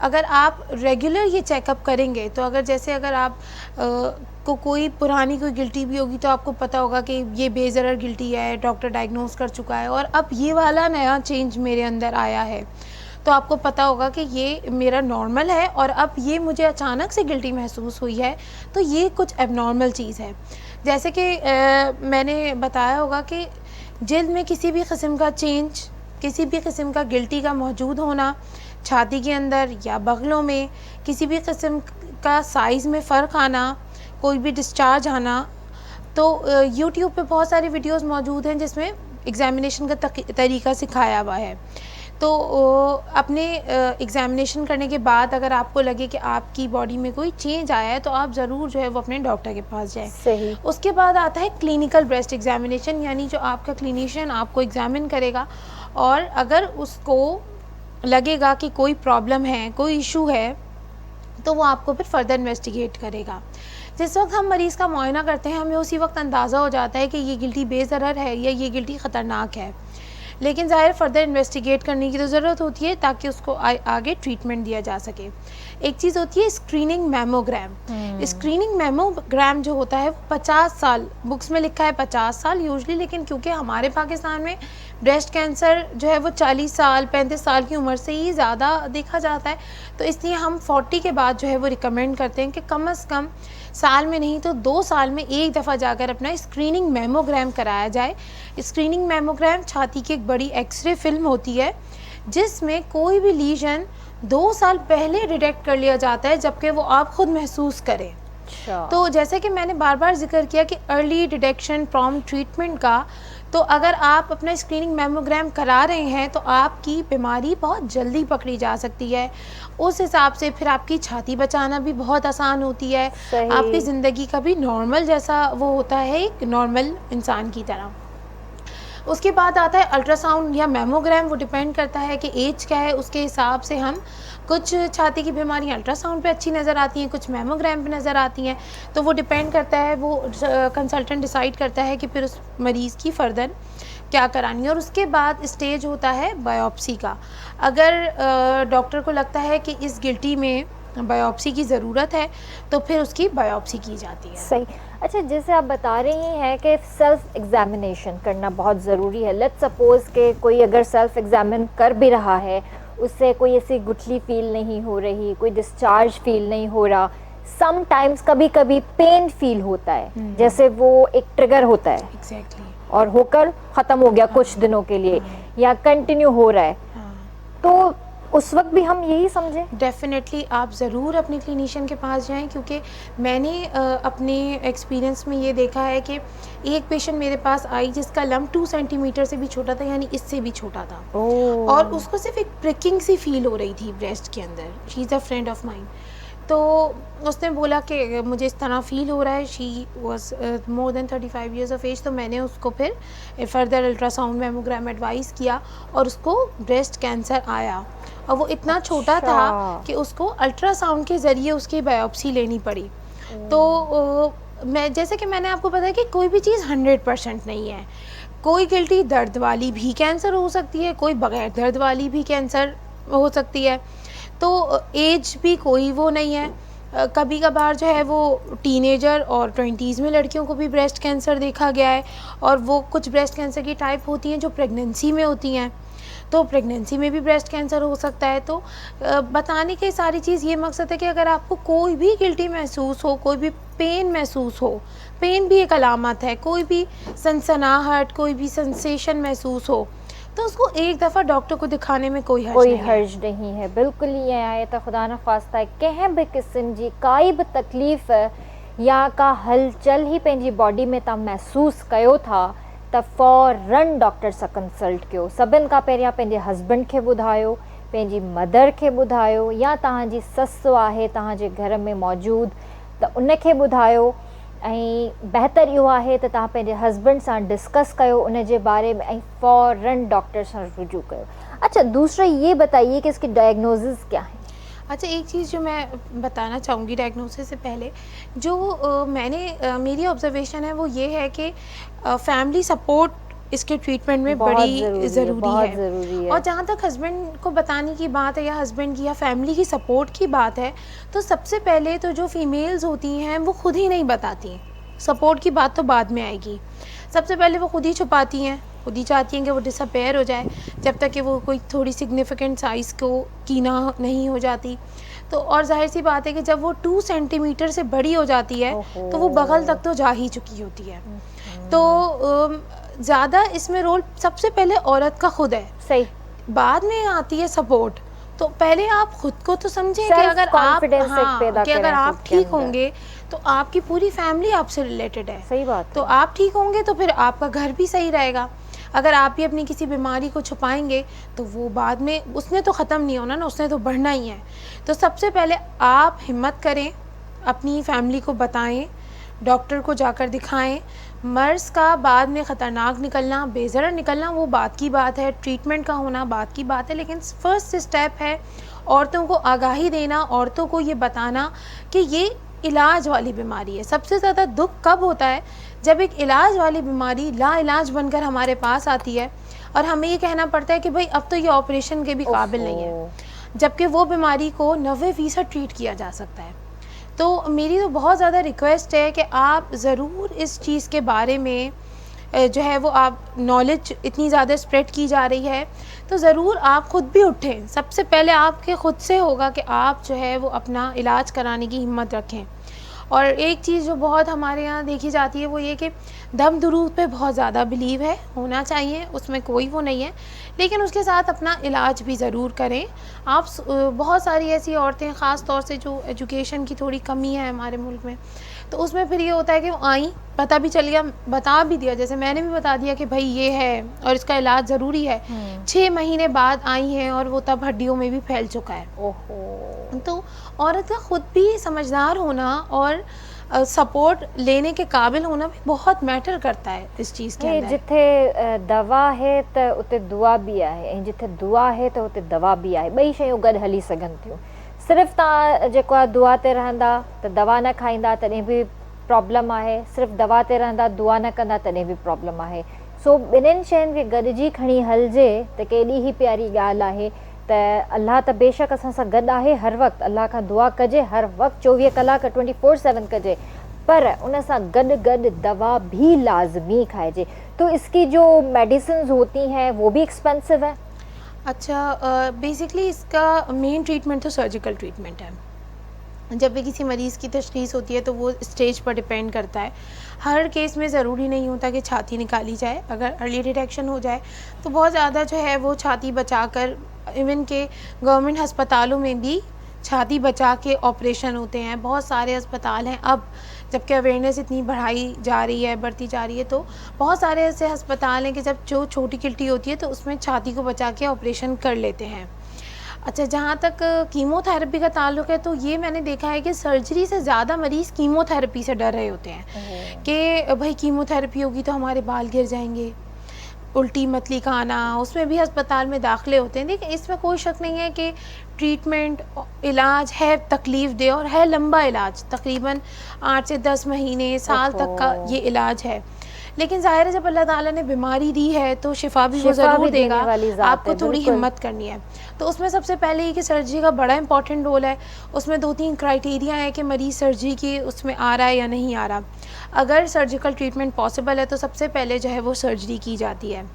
अगर आप रेगुलर ये चेकअप करेंगे, तो अगर आप को कोई पुरानी कोई गिल्टी भी होगी तो आपको पता होगा कि ये बेज़रर गिल्टी है, डॉक्टर डायग्नोस कर चुका है, और अब ये वाला नया चेंज मेरे अंदर आया है, तो आपको पता होगा कि ये मेरा नॉर्मल है और अब ये मुझे अचानक से गिल्टी महसूस हुई है, तो ये कुछ एबनॉर्मल चीज़ है। जैसे कि मैंने बताया होगा कि जिल्द में किसी भी किस्म का चेंज, किसी भी किस्म का गिल्टी का मौजूद होना, छाती के अंदर या बगलों में किसी भी किस्म का साइज़ में फ़र्क आना, कोई भी डिस्चार्ज आना, तो यूट्यूब पे बहुत सारी वीडियोस मौजूद हैं जिसमें एग्ज़ामिनेशन का तरीका सिखाया हुआ है। तो अपने एग्ज़ामिनेशन करने के बाद अगर आपको लगे कि आपकी बॉडी में कोई चेंज आया है तो आप ज़रूर जो है वो अपने डॉक्टर के पास जाएं। सही। उसके बाद आता है क्लिनिकल ब्रेस्ट एग्ज़ामिनेशन, यानी जो आपका क्लिनिशियन आपको एग्ज़ामिन करेगा और अगर उसको लगेगा कि कोई प्रॉब्लम है, कोई इशू है, तो वो आपको फिर फर्दर इन्वेस्टिगेट करेगा। जिस वक्त हम मरीज़ का मुआयना करते हैं हमें उसी वक्त अंदाज़ा हो जाता है कि ये गिल्टी बेज़रर है या ये गिल्टी ख़तरनाक है, लेकिन ज़ाहिर फर्दर इन्वेस्टिगेट करने की तो ज़रूरत होती है ताकि उसको आगे ट्रीटमेंट दिया जा सके। एक चीज़ होती है स्क्रीनिंग मैमोग्राम। स्क्रीनिंग मैमोग्राम जो होता है वो 50 साल, बुक्स में लिखा है 50 साल यूजली, लेकिन क्योंकि हमारे पाकिस्तान में ब्रेस्ट कैंसर जो है वो 40 साल 35 साल की उम्र से ही ज़्यादा देखा जाता है, तो इसलिए हम 40 के बाद जो है वो रिकमेंड करते हैं कि कम से कम साल में नहीं तो 2 साल में एक दफ़ा जाकर अपना स्क्रीनिंग मैमोग्राम कराया जाए। स्क्रीनिंग मैमोग्राम छाती की एक बड़ी एक्सरे फिल्म होती है जिसमें कोई भी लीजन 2 साल पहले डिटेक्ट कर लिया जाता है जबकि वो आप खुद महसूस करें। अच्छा। तो जैसे कि मैंने बार बार जिक्र किया कि अर्ली डिटेक्शन प्रॉम्प्ट ट्रीटमेंट का, तो अगर आप अपना स्क्रीनिंग मैमोग्राम करा रहे हैं तो आपकी बीमारी बहुत जल्दी पकड़ी जा सकती है। उस हिसाब से फिर आपकी छाती बचाना भी बहुत आसान होती है, सही। आपकी ज़िंदगी का भी नॉर्मल जैसा वो होता है एक नॉर्मल इंसान की तरह। उसके बाद आता है अल्ट्रासाउंड या मैमोग्राम, वो डिपेंड करता है कि एज क्या है, उसके हिसाब से हम कुछ छाती की बीमारियां अल्ट्रासाउंड पे अच्छी नज़र आती हैं, कुछ मैमोग्राम पे नज़र आती हैं, तो वो डिपेंड करता है, वो कंसल्टेंट डिसाइड करता है कि फिर उस मरीज़ की फ़र्दर क्या करानी है। और उसके बाद स्टेज होता है बायोप्सी का। अगर डॉक्टर को लगता है कि इस गिल्टी में बायोप्सी की ज़रूरत है तो फिर उसकी बायोप्सी की जाती है। सही। अच्छा, जैसे आप बता रही हैं कि सेल्फ एग्जामिनेशन करना बहुत ज़रूरी है। लेट्स सपोज़ कि कोई अगर सेल्फ एग्जामिन कर भी रहा है, उससे कोई ऐसी गुठली फील नहीं हो रही, कोई डिस्चार्ज फील नहीं हो रहा, समटाइम्स कभी कभी पेन फील होता है, जैसे वो एक ट्रिगर होता है एग्जैक्टली और होकर ख़त्म हो गया कुछ दिनों के लिए या कंटिन्यू हो रहा है, तो उस वक्त भी हम यही समझें? डेफिनेटली आप ज़रूर अपने क्लिनिशियन के पास जाएं, क्योंकि मैंने अपने एक्सपीरियंस में ये देखा है कि एक पेशेंट मेरे पास आई जिसका लम्ब 2 सेंटीमीटर से भी छोटा था, यानी इससे भी छोटा था, और उसको सिर्फ एक प्रिकिंग सी फील हो रही थी ब्रेस्ट के अंदर। She is a friend of mine. तो उसने बोला कि मुझे इस तरह फ़ील हो रहा है। She was more than 35 years of age. तो मैंने उसको फिर फर्दर अल्ट्रासाउंड मैमोग्राम एडवाइस किया और उसको ब्रेस्ट कैंसर आया, और वो इतना छोटा था कि उसको अल्ट्रासाउंड के ज़रिए उसकी बायोप्सी लेनी पड़ी। तो मैं जैसे कि मैंने आपको बताया कि कोई भी चीज़ 100% नहीं है। कोई गिल्टी दर्द वाली भी कैंसर हो सकती है, कोई बग़ैर दर्द वाली भी कैंसर हो सकती है। तो एज भी कोई वो नहीं है। कभी कभार जो है वो टीनेजर और 20s में लड़कियों को भी ब्रेस्ट कैंसर देखा गया है, और वो कुछ ब्रेस्ट कैंसर की टाइप होती हैं जो प्रेगनेंसी में होती हैं, तो प्रेगनेंसी में भी ब्रेस्ट कैंसर हो सकता है। तो बताने की सारी चीज़ ये मकसद है कि अगर आपको कोई भी गिल्टी महसूस हो, कोई भी पेन महसूस हो, पेन भी एक अलामत है, कोई भी सनसनाहट, कोई भी सेंसेशन महसूस हो, तो उसको एक दफ़ा डॉक्टर को दिखाने में कोई हर्ज नहीं है। बिल्कुल ही है, तो खुदा न ख़्वास्ता है कंहिं बि क़िस्म जी काई बि तकलीफ़ या का हलचल ही पंहिंजी बॉडी में तव्हां महसूस कयो था त फ़ौरन डॉक्टर सां कंसल्ट कयो। सभिनि खां पहिरियां पंहिंजे हस्बैंड खे ॿुधायो, पंहिंजी मदर खे ॿुधायो, या तव्हांजी ससु आहे तव्हांजे घर में मौजूद त उनखे ॿुधायो। ऐं बहितर इहो आहे त तव्हां पंहिंजे हस्बैंड सां डिस्कस कयो उन जे बारे में, ऐं फ़ौरन डॉक्टर सां रुजू कयो। अच्छा, दूसरा ये बताइए कि इसकी डायग्नोसिस क्या है? अच्छा, एक चीज़ जो मैं बताना चाहूँगी डायग्नोसिस से पहले, जो मेरी ऑब्जर्वेशन है वो ये है कि फैमिली सपोर्ट इसके ट्रीटमेंट में बड़ी ज़रूरी है। और जहाँ तक हस्बैंड को बताने की बात है या हस्बैंड की या फैमिली की सपोर्ट की बात है, तो सबसे पहले तो जो फीमेल्स होती हैं वो खुद ही नहीं बताती। सपोर्ट की बात तो बाद में आएगी। सबसे पहले वो खुद ही छुपाती हैं, खुद ही चाहती हैं कि वो डिसअपेयर हो जाए जब तक कि वो कोई थोड़ी सिग्निफिकेंट साइज़ की ना नहीं हो जाती। तो और जाहिर सी बात है कि जब वो 2 सेंटीमीटर से बड़ी हो जाती है तो वो बगल तक तो जा ही चुकी होती है। तो ज़्यादा इसमें रोल सबसे पहले औरत का खुद है। सही। बाद में आती है सपोर्ट। तो पहले आप खुद को तो समझें कि अगर आप ठीक होंगे तो आपकी पूरी फैमिली आपसे रिलेटेड है। सही बात। तो आप ठीक होंगे तो फिर आपका घर भी सही रहेगा। अगर आप भी अपनी किसी बीमारी को छुपाएंगे तो वो बाद में उसने तो ख़त्म नहीं होना ना, उसने तो बढ़ना ही है। तो सबसे पहले आप हिम्मत करें, अपनी फैमिली को बताएं, डॉक्टर को जाकर दिखाएं। मर्ज़ का बाद में ख़तरनाक निकलना, बेज़रर निकलना वो बात की बात है, ट्रीटमेंट का होना बात की बात है, लेकिन फर्स्ट स्टेप है औरतों को आगाही देना, औरतों को ये बताना कि ये इलाज वाली बीमारी है। सबसे ज़्यादा दुख कब होता है जब एक इलाज वाली बीमारी लाइलाज बनकर हमारे पास आती है और हमें ये कहना पड़ता है कि भाई अब तो ये ऑपरेशन के भी काबिल नहीं है, जबकि वो बीमारी को 90% ट्रीट किया जा सकता है। तो मेरी तो बहुत ज़्यादा रिक्वेस्ट है कि आप ज़रूर इस चीज़ के बारे में जो है वो आप नॉलेज इतनी ज़्यादा स्प्रेड की जा रही है तो ज़रूर आप ख़ुद भी उठें। सबसे पहले आपके ख़ुद से होगा कि आप जो है वो अपना इलाज कराने की हिम्मत रखें। और एक चीज़ जो बहुत हमारे यहाँ देखी जाती है वो ये कि दम दुरूद पे बहुत ज़्यादा बिलीव है, होना चाहिए, उसमें कोई वो नहीं है, लेकिन उसके साथ अपना इलाज भी ज़रूर करें। आप बहुत सारी ऐसी औरतें, ख़ास तौर से जो एजुकेशन की थोड़ी कमी है हमारे मुल्क में, तो उसमें फिर ये होता है कि वो आई, पता भी चल गया, बता भी दिया, जैसे मैंने भी बता दिया कि भाई ये है और इसका इलाज ज़रूरी है, 6 महीने बाद आई हैं और वो तब हड्डियों में भी फैल चुका है। ओहो। तो औरत का ख़ुद भी समझदार होना और सपोर्ट लेने के काबिल होना भी बहुत मैटर करता है इस चीज़ के अंदर। जिथे दवा है त उते दुआ भी आहे, ऐं जिथे दुआ है त उते दवा भी आहे। ॿई शयूं गॾु हली सघनि थियूं। सिर्फ़ु तव्हां जेको आहे दुआ ते रहंदा त दवा न खाईंदा तॾहिं बि प्रॉब्लम आहे, सिर्फ़ु दवा ते रहंदा दुआ न कंदा तॾहिं बि प्रॉब्लम आहे। सो ॿिन्हिनि शयुनि खे गॾिजी खणी हलिजे त केॾी ई प्यारी ॻाल्हि आहे त अल्लाह त बेशक असां सां गॾु आहे हर वक़्तु, अल्लाह खां दुआ कजे हर वक़्तु 24 कलाक 24/7 कजे, पर उन सां गॾु गॾु दवा भी लाजमी खाइजे। तो इसकी जो मेडिसिन होती हैं वो भी एक्सपेंसिव है? अच्छा, बेसिकली इसका मेन ट्रीटमेंट तो सर्जिकल ट्रीटमेंट है। जब भी किसी मरीज़ की तशख़ीस होती है तो वो स्टेज पर डिपेंड करता है। हर केस में ज़रूरी नहीं होता कि छाती निकाली जाए, अगर अर्ली डिटेक्शन हो जाए तो बहुत ज़्यादा जो है वो छाती बचाकर, इवन के गवर्नमेंट हस्पतालों में भी छाती बचा के ऑपरेशन होते हैं। बहुत सारे अस्पताल हैं अब, जबकि अवेयरनेस इतनी बढ़ाई जा रही है, बढ़ती जा रही है, तो बहुत सारे ऐसे अस्पताल हैं कि जब जो छोटी किल्टी होती है तो उसमें छाती को बचा के ऑपरेशन कर लेते हैं। अच्छा, जहाँ तक कीमोथेरेपी का ताल्लुक़ है तो ये मैंने देखा है कि सर्जरी से ज़्यादा मरीज़ कीमोथेरेपी से डर रहे होते हैं कि भाई कीमोथेरेपी होगी तो हमारे बाल गिर जाएंगे, उल्टी मतली का आना, उसमें भी अस्पताल में दाखिले होते हैं। देखिए, इसमें कोई शक नहीं है कि ट्रीटमेंट इलाज है तकलीफ़ दे और है लंबा इलाज, तकरीबन 8 से 10 महीने साल तक का ये इलाज है। लेकिन ज़ाहिर है जब अल्लाह ताला ने बीमारी दी है तो शिफा भी वो ज़रूर देगा, आपको थोड़ी हिम्मत करनी है। तो उसमें सबसे पहले ये कि सर्जरी का बड़ा इंपॉर्टेंट रोल है। उसमें 2-3 क्राइटेरिया है कि मरीज़ सर्जरी की उसमें आ रहा है या नहीं आ रहा। अगर सर्जिकल ट्रीटमेंट पॉसिबल है तो सबसे पहले जो है वो सर्जरी की जाती है।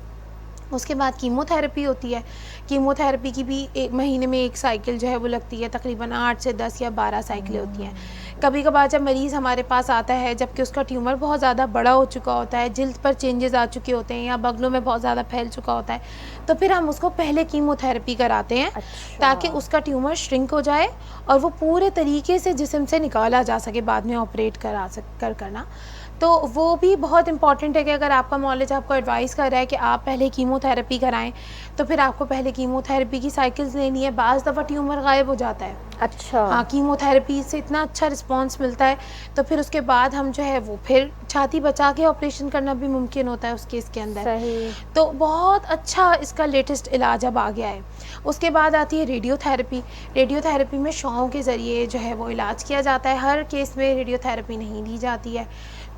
उसके बाद कीमोथेरेपी होती है। कीमोथेरेपी की भी 1 महीने में 1 साइकिल जो है वो लगती है, तकरीबन 8 से 10 या 12 साइकिलें होती हैं। कभी कभार जब मरीज़ हमारे पास आता है जबकि उसका ट्यूमर बहुत ज़्यादा बड़ा हो चुका होता है, जिल्द पर चेंजेस आ चुके होते हैं या बगलों में बहुत ज़्यादा फैल चुका होता है, तो फिर हम उसको पहले कीमोथेरेपी कराते हैं। अच्छा। ताकि उसका ट्यूमर श्रिंक हो जाए और वो पूरे तरीके से जिस्म से निकाला जा सके बाद में ऑपरेट करना। तो वो भी बहुत इंपॉर्टेंट है कि अगर आपका नॉलेज आपको एडवाइस कर रहा है कि आप पहले कीमोथेरेपी कराएं तो फिर आपको पहले कीमोथेरेपी की साइकिल्स लेनी है। बाज़ दफ़ा ट्यूमर गायब हो जाता है। अच्छा। हाँ, कीमोथेरेपी से इतना अच्छा रिस्पांस मिलता है तो फिर उसके बाद हम जो है वो फिर छाती बचा के ऑपरेशन करना भी मुमकिन होता है उस केस के अंदर। सही। तो बहुत अच्छा इसका लेटेस्ट इलाज अब आ गया है। उसके बाद आती है रेडियोथेरेपी। रेडियोथेरेपी में शॉओं के ज़रिए जो है वो इलाज किया जाता है। हर केस में रेडियोथेरेपी नहीं दी जाती है,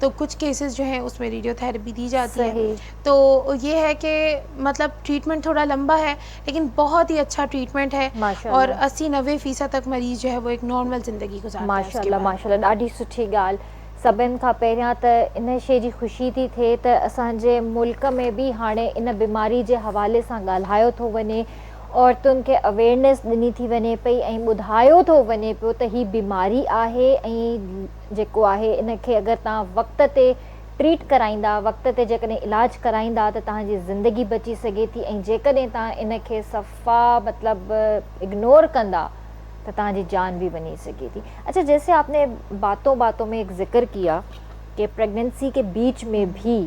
तो कुछ केसेस जो हैं उसमें रेडियोथेरेपी दी जाती है। तो ये है कि मतलब ट्रीटमेंट थोड़ा लंबा है लेकिन बहुत ही अच्छा ट्रीटमेंट है और 80-90% तक मरीज़ जो है वो एक नॉर्मल ज़िंदगी गुजारता है। माशाल्लाह माशाल्लाह, ॾाढी सुठी ॻाल्हि। सभिनि खां पहिरियां त इन शइ जी ख़ुशी थी थिए त असांजे मुल्क में बि हाणे इन बीमारी जे हवाले सां ॻाल्हायो थो वञे, औरतुनि खे अवेयरनेस ॾिनी थी वञे पई ऐं ॿुधायो थो वञे पियो त ही बीमारी आहे ऐं जेको आहे इन खे अगरि तव्हां वक़्त ते ट्रीट कराईंदा, वक़्त ते जेकॾहिं इलाज कराईंदा त तव्हांजी ज़िंदगी बची सघे थी ऐं जेकॾहिं तव्हां इन खे सफ़ा मतिलबु इग्नोर कंदा तो तव्हांजी जान भी बनी सके थी। अच्छा, जैसे आपने बातों बातों में एक जिक्र किया कि प्रेगनेंसी के बीच में भी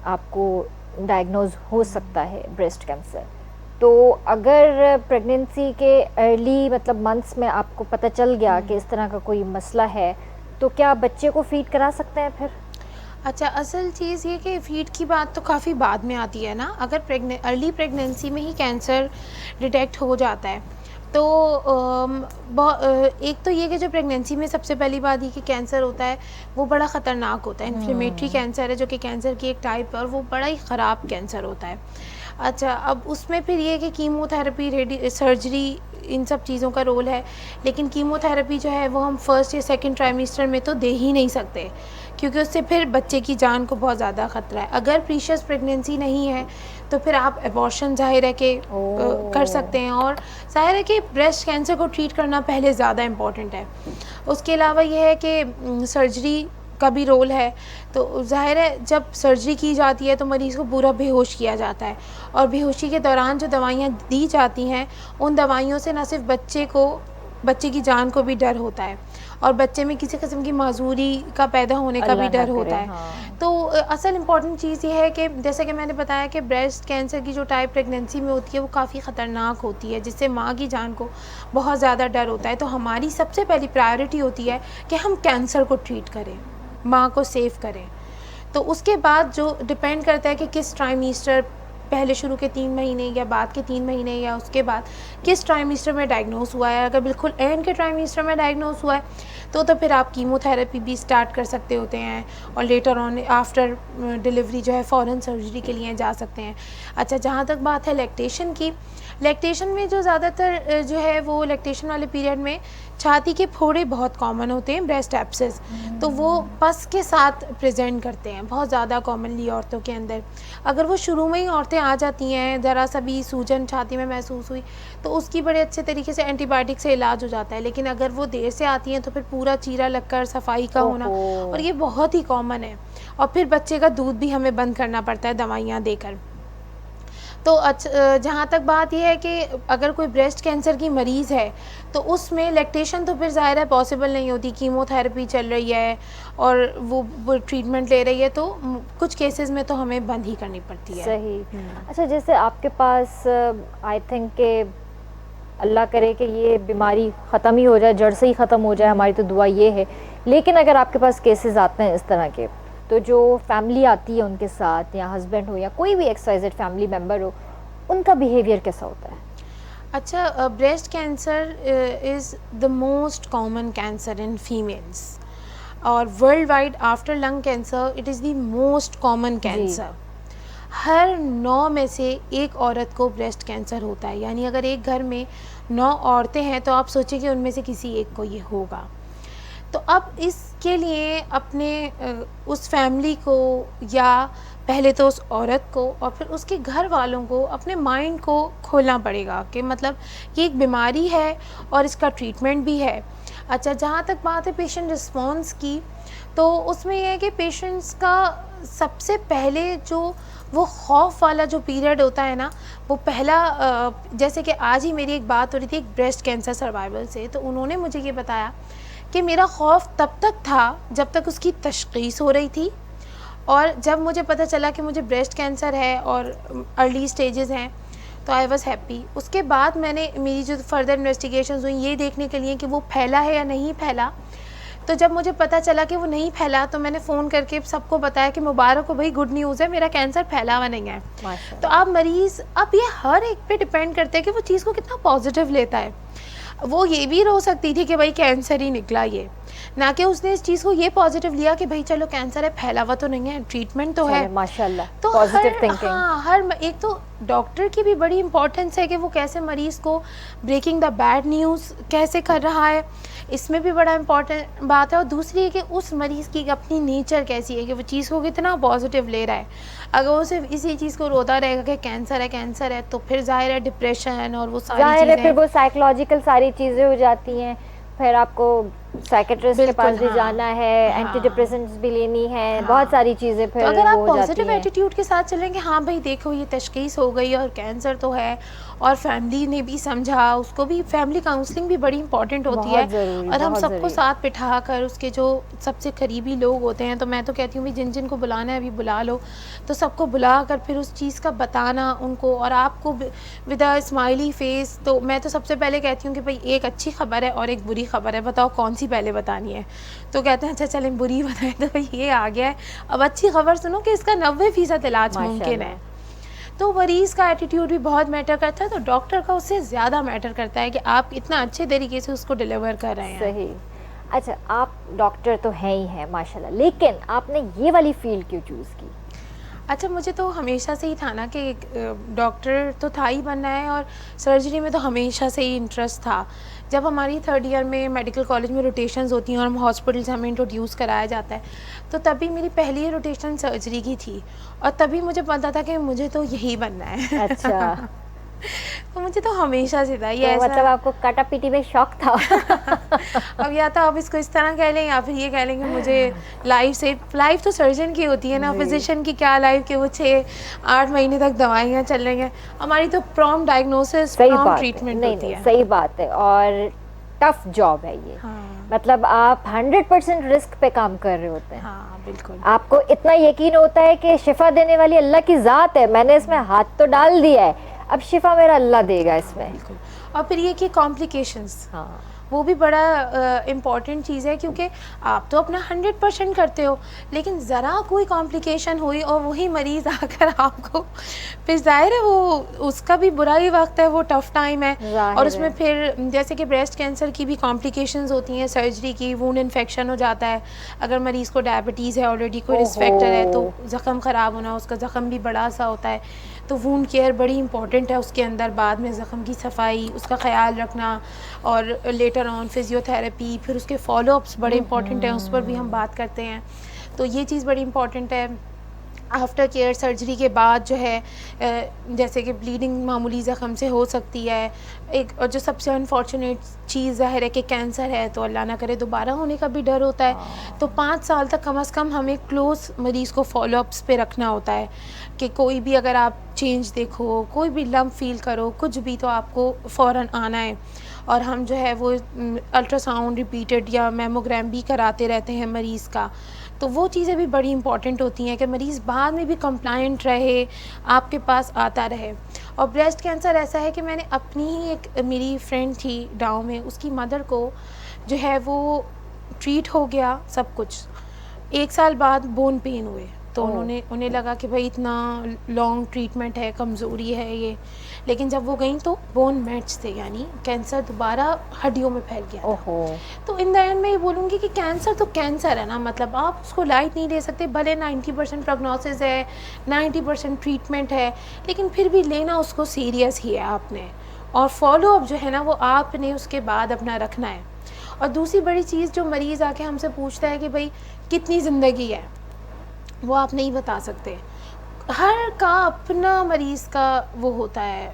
आपको डायग्नोज हो सकता है ब्रेस्ट कैंसर। तो अगर प्रेगनेंसी के अर्ली मतलब मंथ्स में आपको पता चल गया कि इस तरह का कोई मसला है, तो क्या बच्चे को फीड करा सकते हैं फिर? अच्छा, असल चीज़ ये कि फ़ीड की बात तो काफ़ी बाद में आती है ना। अगर अर्ली प्रेगनेंसी में ही कैंसर डिटेक्ट हो जाता है तो एक तो ये कि जो प्रेगनेंसी में सबसे पहली बात ये कि कैंसर होता है वो बड़ा ख़तरनाक होता है। इन्फ्लेमेटरी कैंसर है जो कि कैंसर की एक टाइप है और वो बड़ा ही ख़राब कैंसर होता है। अच्छा, अब उसमें फिर ये कि कीमोथेरेपी, सर्जरी, इन सब चीज़ों का रोल है। लेकिन कीमोथेरेपी जो है वो हम फर्स्ट या सेकंड ट्राइमेस्टर में तो दे ही नहीं सकते, क्योंकि उससे फिर बच्चे की जान को बहुत ज़्यादा ख़तरा है। अगर प्रीशियस प्रेगनेंसी नहीं है तो फिर आप एबॉर्शन ज़ाहिर है कि कर सकते हैं, और ज़ाहिर है कि ब्रेस्ट कैंसर को ट्रीट करना पहले ज़्यादा इम्पॉर्टेंट है। उसके अलावा ये है कि सर्जरी का भी रोल है। तो ज़ाहिर है जब सर्जरी की जाती है तो मरीज़ को पूरा बेहोश किया जाता है, और बेहोशी के दौरान जो दवाइयाँ दी जाती हैं उन दवाइयों से न सिर्फ बच्चे की जान को भी डर होता है, और बच्चे में किसी किस्म की माजूरी का पैदा होने का भी डर होता है। हाँ। तो असल इम्पॉर्टेंट चीज़ ये है कि जैसे कि मैंने बताया कि ब्रेस्ट कैंसर की जो टाइप प्रेगनेंसी में होती है वो काफ़ी ख़तरनाक होती है, जिससे माँ की जान को बहुत ज़्यादा डर होता है। तो हमारी सबसे पहली प्रायोरिटी होती है कि हम कैंसर को ट्रीट करें, माँ को सेव करें। तो उसके बाद जो डिपेंड करता है कि किस ट्राइमेस्टर, पहले शुरू के 3 महीने या बाद के 3 महीने या उसके बाद किस ट्राइमेस्टर में डायग्नोस हुआ है। अगर बिल्कुल एंड के ट्राइमेस्टर में डायग्नोस हुआ है तो फिर आप कीमोथेरेपी भी स्टार्ट कर सकते होते हैं, और लेटर ऑन आफ्टर डिलीवरी जो है फ़ौरन सर्जरी के लिए जा सकते हैं। अच्छा, जहाँ तक बात है लैक्टेशन की, लैक्टेशन में जो ज़्यादातर जो है वो लैक्टेशन वाले पीरियड में छाती के फोड़े बहुत कॉमन होते हैं, ब्रेस्ट एब्सेस, तो वो पस के साथ प्रेजेंट करते हैं बहुत ज़्यादा कॉमनली औरतों के अंदर। अगर वो शुरू में ही औरतें आ जाती हैं, ज़रा सा भी सूजन छाती में महसूस हुई तो उसकी बड़े अच्छे तरीके से एंटीबायोटिक से इलाज हो जाता है। लेकिन अगर वो देर से आती हैं तो फिर पूरा चीरा लगकर सफाई का होना, और ये बहुत ही कॉमन है, और फिर बच्चे का दूध भी हमें बंद करना पड़ता है दवाइयाँ देकर। तो जहाँ तक बात यह है कि अगर कोई ब्रेस्ट कैंसर की मरीज़ है तो उसमें लैक्टेशन तो फिर ज़ाहिर है पॉसिबल नहीं होती, कीमोथेरेपी चल रही है और वो ट्रीटमेंट ले रही है, तो कुछ केसेस में तो हमें बंद ही करनी पड़ती है। सही। अच्छा, जैसे आपके पास आई थिंक के अल्लाह करे कि ये बीमारी ख़त्म ही हो जाए, जड़ से ही ख़त्म हो जाए, हमारी तो दुआ ये है। लेकिन अगर आपके पास केसेस आते हैं इस तरह के, तो जो फैमिली आती है उनके साथ, या हस्बैंड हो या कोई भी एक्सवाइजेड फैमिली मेम्बर हो, उनका बिहेवियर कैसा होता है? अच्छा, breast cancer is the most common cancer in females, और world wide after lung cancer it is the most common cancer. हर 9 में से एक औरत को ब्रेस्ट कैंसर होता है। यानी अगर एक घर में 9 औरतें हैं तो आप सोचिए कि उनमें से किसी एक को ये होगा। तो अब इसके लिए अपने उस फैमिली को, या पहले तो उस औरत को और फिर उसके घर वालों को अपने माइंड को खोलना पड़ेगा कि मतलब ये एक बीमारी है और इसका ट्रीटमेंट भी है। अच्छा, जहाँ तक बात है पेशेंट रिस्पॉन्स की, तो उसमें यह है कि पेशेंट्स का सबसे पहले जो वो खौफ वाला जो पीरियड होता है ना, वो पहला जैसे कि आज ही मेरी एक बात हो रही थी एक ब्रेस्ट कैंसर सर्वाइवल से, तो उन्होंने मुझे ये बताया कि मेरा खौफ तब तक था जब तक उसकी तशख़ीस हो रही थी, और जब मुझे पता चला कि मुझे ब्रेस्ट कैंसर है और अर्ली स्टेजेस हैं तो आई वॉज़ हैप्पी। उसके बाद मैंने मेरी जो फर्दर इन्वेस्टिगेशंस हुई ये देखने के लिए कि वो फैला है या नहीं फैला, तो जब मुझे पता चला कि वो नहीं फैला तो मैंने फ़ोन करके सबको बताया कि मुबारक हो भाई, गुड न्यूज़ है, मेरा कैंसर फैला हुआ नहीं है। तो आप मरीज़, अब ये हर एक पे डिपेंड करते हैं कि वो चीज़ को कितना पॉजिटिव लेता है। वो ये भी रो सकती थी कि भाई कैंसर ही निकला ये, ना कि उसने इस चीज़ को ये पॉजिटिव लिया कि भाई चलो कैंसर है, फैला हुआ तो नहीं है, ट्रीटमेंट तो है। माशाल्लाह, तो पॉजिटिव थिंकिंग। हाँ, हर एक तो डॉक्टर की भी बड़ी इंपॉर्टेंस है कि वो कैसे मरीज़ को ब्रेकिंग द बैड न्यूज़ कैसे कर रहा है, इसमें भी बड़ा इम्पॉर्टेंट बात है। और दूसरी है कि उस मरीज़ की अपनी नेचर कैसी है कि वो चीज़ को कितना पॉजिटिव ले रहा है। अगर वो सिर्फ इसी चीज़ को रोता रहेगा कि कैंसर है तो फिर ज़ाहिर है डिप्रेशन और वो सारी ज़ाहिर है चीज़ें, फिर वो साइकोलॉजिकल सारी चीज़ें हो जाती हैं, फिर आपको साइकेट्रिस्ट के बिल्कुल, पास भी हाँ। जाना है, हाँ। एंटी डिप्रेसेंट्स भी लेनी है, हाँ। बहुत सारी चीज़ें फिर तो अगर आप वो हो जाती पॉजिटिव हैं। एटीट्यूड के साथ चलेंगे, हाँ भाई देखो ये तशख़ीस हो गई और कैंसर तो है, और फैमिली ने भी समझा, उसको भी फैमिली काउंसलिंग भी बड़ी इंपॉर्टेंट होती है, बहुत ज़रूरी, और हम बहुत सबको ज़रूरी। साथ बिठा कर उसके जो सबसे करीबी लोग होते हैं, तो मैं तो कहती हूँ भी जिन जिन को बुलाना है अभी बुला लो, तो सबको बुला कर फिर उस चीज़ का बताना उनको, और आपको विद अ स्माइली फेस। तो मैं तो सबसे पहले कहती हूँ कि भाई एक अच्छी खबर है और एक बुरी खबर है, बताओ कौन सी पहले बतानी है। तो कहते हैं अच्छा चलें बुरी बताएं, तो भाई ये आ गया है, अब अच्छी खबर सुनो कि इसका 90% इलाज मुमकिन है। तो मरीज़ का एटीट्यूड भी बहुत मैटर करता है, तो डॉक्टर का उससे ज़्यादा मैटर करता है कि आप इतना अच्छे तरीके से उसको डिलीवर कर रहे हैं। सही। अच्छा, आप डॉक्टर तो हैं ही हैं माशाल्लाह, लेकिन आपने ये वाली फील्ड क्यों चूज़ की? अच्छा, मुझे तो हमेशा से ही था ना कि डॉक्टर तो था ही बनना है, और सर्जरी में तो हमेशा से ही इंटरेस्ट था। जब हमारी 3rd ईयर में मेडिकल कॉलेज में रोटेशंस होती हैं और हम हॉस्पिटल से हमें इंट्रोड्यूस कराया जाता है, तो तभी मेरी पहली रोटेशन सर्जरी की थी, और तभी मुझे पता था कि मुझे तो यही बनना है। अच्छा। तो मुझे तो हमेशा से था ये तो ऐसा। मतलब आपको काटा पीटी में शौक था। अब या तो आप इसको इस तरह कह लें, या फिर ये कह लें कि मुझे लाइफ तो सर्जन की होती है ना, जी। फिजिशियन की क्या लाइफ के वो 6-8 महीने तक दवाइयाँ चल रही हैं, हमारी तो प्रॉम्प्ट डायग्नोसिस, सही प्रॉम्प्ट बात है, ट्रीटमेंट नहीं होती नहीं है। सही बात है, और टफ जॉब है ये। हाँ मतलब आप 100% रिस्क पे काम कर रहे होते हैं। हाँ बिल्कुल। आपको इतना यकीन होता है कि शिफा देने वाली अल्लाह की ज़ात है, मैंने इसमें हाथ तो डाल दिया है, अब शिफा मेरा अल्लाह देगा इसमें। बिल्कुल। और फिर ये कि कॉम्प्लिकेशंस, हाँ, वो भी बड़ा इम्पॉर्टेंट चीज़ है, क्योंकि आप तो अपना 100% करते हो, लेकिन ज़रा कोई कॉम्प्लिकेशन हुई और वही मरीज़ आकर आपको, फिर ज़ाहिर है वो उसका भी बुरा ही वक्त है, वो टफ़ टाइम है। ज़ाहिर और उसमें है। फिर जैसे कि ब्रेस्ट कैंसर की भी कॉम्प्लिकेशंस होती हैं, सर्जरी की, वूंड इन्फेक्शन हो जाता है, अगर मरीज़ को डायबिटीज़ है, ऑलरेडी कोई रिस्क फैक्टर है, तो ओहो। ज़ख़म ख़राब होना, उसका ज़ख़म भी बड़ा सा होता है, तो वूंड केयर बड़ी इंपॉर्टेंट है उसके अंदर, बाद में ज़ख़म की सफाई, उसका ख़्याल रखना, और लेटर ऑन फिज़ियोथेरेपी, फिर उसके फॉलोअप्स बड़े इंपॉर्टेंट हैं, उस पर भी हम बात करते हैं। तो ये चीज़ बड़ी इंपॉर्टेंट है। आफ्टर केयर सर्जरी के बाद जो है जैसे कि ब्लीडिंग मामूली ज़ख़म से हो सकती है, एक और जो सबसे अनफॉर्चुनेट चीज़ ज़ाहिर है कि कैंसर है, तो अल्लाह ना करे दोबारा होने का भी डर होता है। तो 5 साल तक कम से कम हमें क्लोज़ मरीज़ को फॉलोअप्स पे रखना होता है, कि कोई भी अगर आप चेंज देखो, कोई भी लम्प फील करो, कुछ भी, तो आपको फ़ौरन आना है। और हम जो है वो अल्ट्रासाउंड रिपीटेड या मेमोग्राम भी कराते रहते हैं मरीज़ का। तो वो चीज़ें भी बड़ी इंपॉर्टेंट होती हैं कि मरीज़ बाद में भी कंप्लायंट रहे, आपके पास आता रहे। और ब्रेस्ट कैंसर ऐसा है कि मैंने अपनी ही एक मेरी फ्रेंड थी गाँव में, उसकी मदर को जो है वो ट्रीट हो गया सब कुछ, 1 साल बाद बोन पेन हुए, तो उन्हें लगा कि भाई इतना लॉन्ग ट्रीटमेंट है, कमज़ोरी है ये, लेकिन जब वो गई तो बोन मेट्स थे, यानी कैंसर दोबारा हड्डियों में फैल गया था। ओहो। तो इन द एंड मैं ये बोलूँगी कि कैंसर तो कैंसर है ना, मतलब आप उसको लाइट नहीं ले सकते, भले 90% प्रोग्नोसिस है, 90% ट्रीटमेंट है, लेकिन फिर भी लेना उसको सीरियस ही है आपने, और फॉलोअप जो है ना वो आपने उसके बाद अपना रखना है। और दूसरी बड़ी चीज़ जो मरीज़ आके हमसे पूछता है कि भाई कितनी ज़िंदगी है, वो आप नहीं बता सकते, हर का अपना मरीज़ का वो होता है।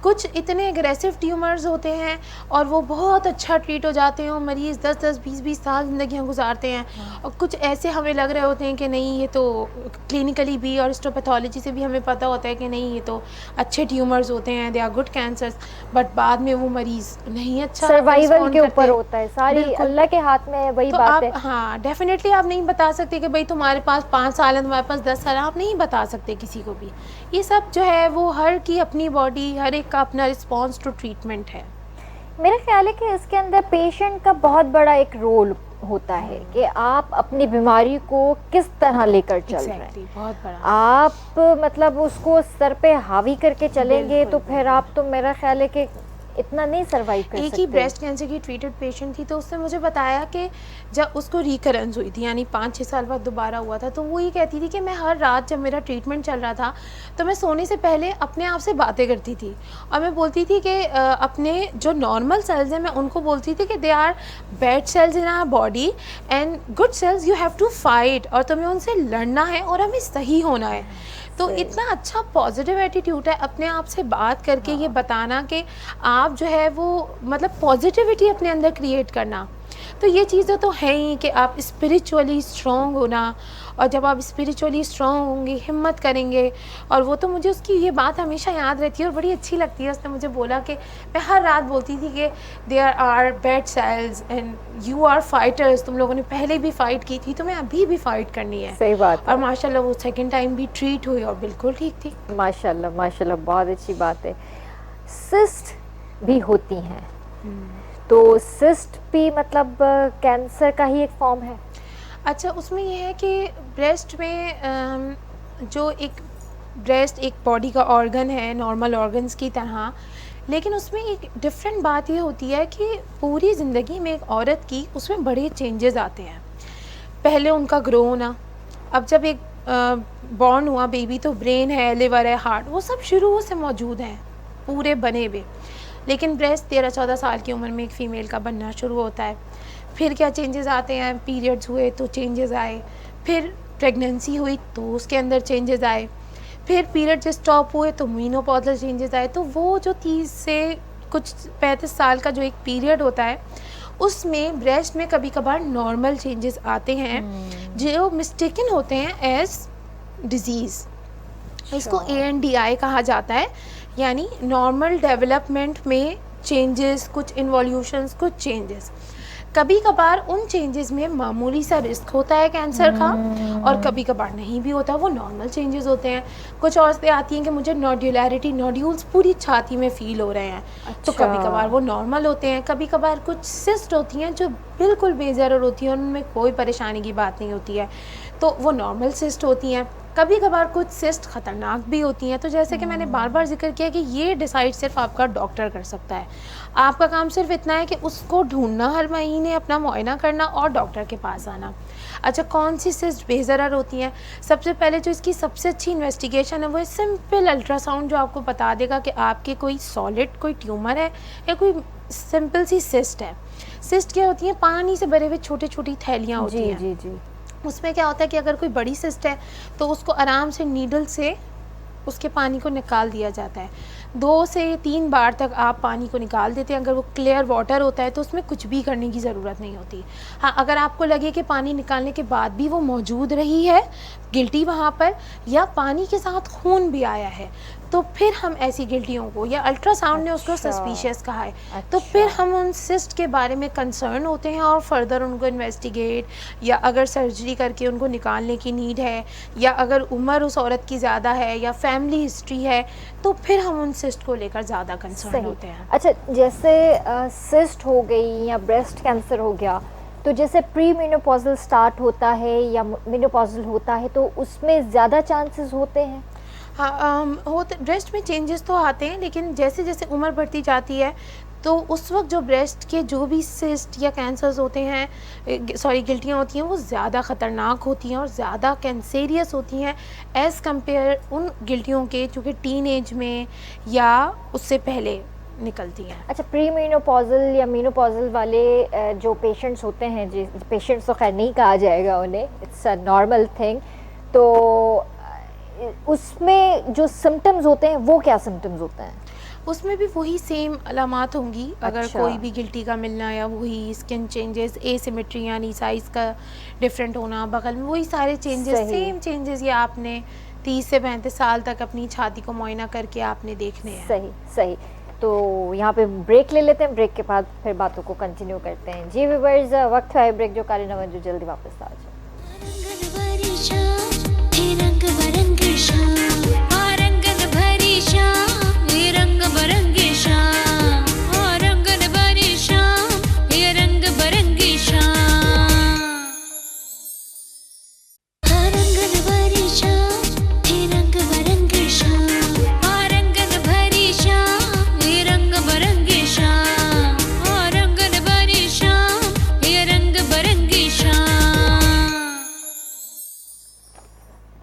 कुछ इतने एग्रेसिव ट्यूमर्स होते हैं और वो बहुत अच्छा ट्रीट हो जाते हैं, और मरीज़ 10-10, 20-20 साल ज़िंदगियाँ गुजारते हैं। और कुछ ऐसे हमें लग रहे होते हैं कि नहीं, ये तो क्लिनिकली भी और हिस्टोपैथोलॉजी से भी हमें पता होता है कि नहीं, ये तो अच्छे ट्यूमर्स होते हैं, they are good cancers, but बाद में वो मरीज़ नहीं अच्छा सर्वाइवल रिस्पॉन्ड के ऊपर करते। होता है, सारी बिल्कुल। अल्लाह के हाथ में है, वही तो बात आप, है। हाँ डेफिनेटली आप नहीं बता सकते कि भाई तुम्हारे पास 5 साल है, तुम्हारे पास 10 साल है, आप नहीं बता सकते किसी को भी। ये सब जो है वो हर की अपनी बॉडी, हर एक का अपना रिस्पॉन्स टू ट्रीटमेंट है। मेरा ख्याल है कि इसके अंदर पेशेंट का बहुत बड़ा एक रोल होता है कि आप अपनी बीमारी को किस तरह लेकर चल रहे हैं। Exactly, बहुत बड़ा। आप मतलब उसको सर पे हावी करके चलेंगे तो फिर आप तो मेरा ख्याल है कि इतना नहीं सरवाइव कर एक सकते। ही ब्रेस्ट कैंसर की ट्रीटेड पेशेंट थी, तो उसने मुझे बताया कि जब उसको रिकरेंस हुई थी, यानी 5-6 साल बाद दोबारा हुआ था, तो वो ये कहती थी कि मैं हर रात जब मेरा ट्रीटमेंट चल रहा था, तो मैं सोने से पहले अपने आप से बातें करती थी, और मैं बोलती थी कि अपने जो नॉर्मल सेल्स हैं, मैं उनको बोलती थी कि they are bad cells in our body and good cells you have to fight, और तुम्हें उनसे लड़ना है और हमें सही होना है। तो इतना अच्छा पॉजिटिव एटीट्यूड है अपने आप से बात करके, ये बताना कि आप जो है वो मतलब पॉजिटिविटी अपने अंदर क्रिएट करना। तो ये चीज़ें तो हैं ही कि आप स्पिरिचुअली स्ट्रॉन्ग होना, और जब आप स्पिरिचुअली स्ट्रॉन्ग होंगे, हिम्मत करेंगे। और वो तो मुझे उसकी ये बात हमेशा याद रहती है और बड़ी अच्छी लगती है। उसने मुझे बोला कि मैं हर रात बोलती थी कि there are bad cells and you are fighters, तुम लोगों ने पहले भी फ़ाइट की थी, तुम्हें अभी भी फ़ाइट करनी है। सही बात है। और माशाल्लाह वो सेकंड टाइम भी ट्रीट हुई और बिल्कुल ठीक थी। माशाल्लाह माशाल्लाह, बहुत अच्छी बात है। सिस्ट भी होती हैं, तो सिस्ट भी मतलब कैंसर का ही एक फॉर्म है? अच्छा, उसमें ये है कि ब्रेस्ट में जो एक ब्रेस्ट एक बॉडी का ऑर्गन है नॉर्मल ऑर्गन्स की तरह, लेकिन उसमें एक डिफरेंट बात ये होती है कि पूरी ज़िंदगी में एक औरत की उसमें बड़े चेंजेस आते हैं। पहले उनका ग्रो होना, अब जब एक बॉर्न हुआ बेबी तो ब्रेन है, लिवर है, हार्ट, वो सब शुरू से मौजूद हैं पूरे बने हुए। लेकिन ब्रेस्ट 13-14 साल की उम्र में एक फ़ीमेल का बनना शुरू होता है। फिर क्या चेंजेस आते हैं, पीरियड्स हुए तो चेंजेस आए, फिर प्रेगनेंसी हुई तो उसके अंदर चेंजेस आए, फिर पीरियड स्टॉप हुए तो मेनोपॉजल चेंजेस आए। तो वो जो 30 से कुछ 35 साल का जो एक पीरियड होता है उसमें ब्रेस्ट में कभी कभार नॉर्मल चेंजेस आते हैं जो मिस्टेकन होते हैं एज डिजीज़। इसको ANDI कहा जाता है, यानी नॉर्मल डेवलपमेंट में चेंजेस, कुछ इन्वॉल्यूशंस, कुछ चेंजेस। कभी कभार उन चेंजेस में मामूली सा रिस्क होता है कैंसर का, और कभी कभार नहीं भी होता, वो नॉर्मल चेंजेस होते हैं। कुछ औरतें आती हैं कि मुझे नोड्यूलैरिटी, नोड्यूल्स पूरी छाती में फील हो रहे हैं, तो कभी कभार वो नॉर्मल होते हैं। कभी कभार कुछ सिस्ट होती हैं जो बिल्कुल बेज़रर होती हैं, उनमें कोई परेशानी की बात नहीं होती है, तो वो नॉर्मल सिस्ट होती हैं। कभी कभार कुछ सिस्ट ख़तरनाक भी होती हैं। तो जैसे कि मैंने बार बार जिक्र किया कि ये डिसाइड सिर्फ आपका डॉक्टर कर सकता है। आपका काम सिर्फ इतना है कि उसको ढूंढना, हर महीने अपना मुआयना करना और डॉक्टर के पास आना। अच्छा, कौन सी सिस्ट बेज़रर होती हैं? सबसे पहले जो इसकी सबसे अच्छी इन्वेस्टिगेशन है वो है सिंपल अल्ट्रासाउंड, जो आपको बता देगा कि आपके कोई सॉलिड, कोई ट्यूमर है या कोई सिंपल सी सिस्ट है। सिस्ट क्या होती हैं? पानी से भरे हुए छोटी छोटी थैलियाँ होती हैं। जी जी। उसमें क्या होता है कि अगर कोई बड़ी सिस्ट है तो उसको आराम से नीडल से उसके पानी को निकाल दिया जाता है। 2 से 3 बार तक आप पानी को निकाल देते हैं। अगर वो क्लियर वाटर होता है तो उसमें कुछ भी करने की ज़रूरत नहीं होती। हाँ, अगर आपको लगे कि पानी निकालने के बाद भी वो मौजूद रही है गिल्टी वहाँ पर, या पानी के साथ खून भी आया है, तो फिर हम ऐसी गिल्टियों को, या अल्ट्रासाउंड ने उसको सस्पिशियस कहा है, तो फिर हम उन सिस्ट के बारे में कंसर्न होते हैं और फर्दर उनको इन्वेस्टिगेट, या अगर सर्जरी करके उनको निकालने की नीड है, या अगर उम्र उस औरत की ज़्यादा है या फैमिली हिस्ट्री है, तो फिर हम उन सिस्ट को लेकर ज़्यादा कंसर्न होते हैं। अच्छा, जैसे सिस्ट हो गई या ब्रेस्ट कैंसर हो गया, तो जैसे प्री मेनोपॉजल स्टार्ट होता है या मेनोपॉजल होता है तो उसमें ज़्यादा चांसेस होते हैं? हाँ, होते, ब्रेस्ट में चेंजेस तो आते हैं, लेकिन जैसे जैसे उम्र बढ़ती जाती है तो उस वक्त जो ब्रेस्ट के जो भी सिस्ट या कैंसर्स होते हैं, गिल्टियाँ होती हैं, वो ज़्यादा ख़तरनाक होती हैं और ज़्यादा कैंसेरियस होती हैं एज़ कम्पेयर उन गिल्टियों के जो कि टीन एज में या उससे पहले निकलती हैं। अच्छा, प्री मेनोपॉजल या मेनोपॉजल वाले जो पेशेंट्स होते हैं, जी पेशेंट्स तो खैर नहीं कहा जाएगा उन्हें, इट्स अ नॉर्मल थिंग, तो उसमें जो सिम्टम्स होते हैं वो क्या सिम्टम्स होते हैं? उसमें भी वही सेम अलामात होंगी। अगर अच्छा। कोई भी गिल्टी का मिलना, या वही स्किन चेंजेस, एसिमेट्री यानी साइज़ का डिफरेंट होना, बगल में वही सारे चेंजेस, सेम चेंजेस ये आपने 30 से 35 साल तक अपनी छाती को मुआयना करके आपने देखने हैं। सही सही। तो यहाँ पे ब्रेक ले लेते हैं, ब्रेक के बाद फिर बातों को कंटिन्यू करते हैं। जी व्यूअर्स, वक्त है ब्रेक जो काली नवन जो जल्दी वापस आ जाए।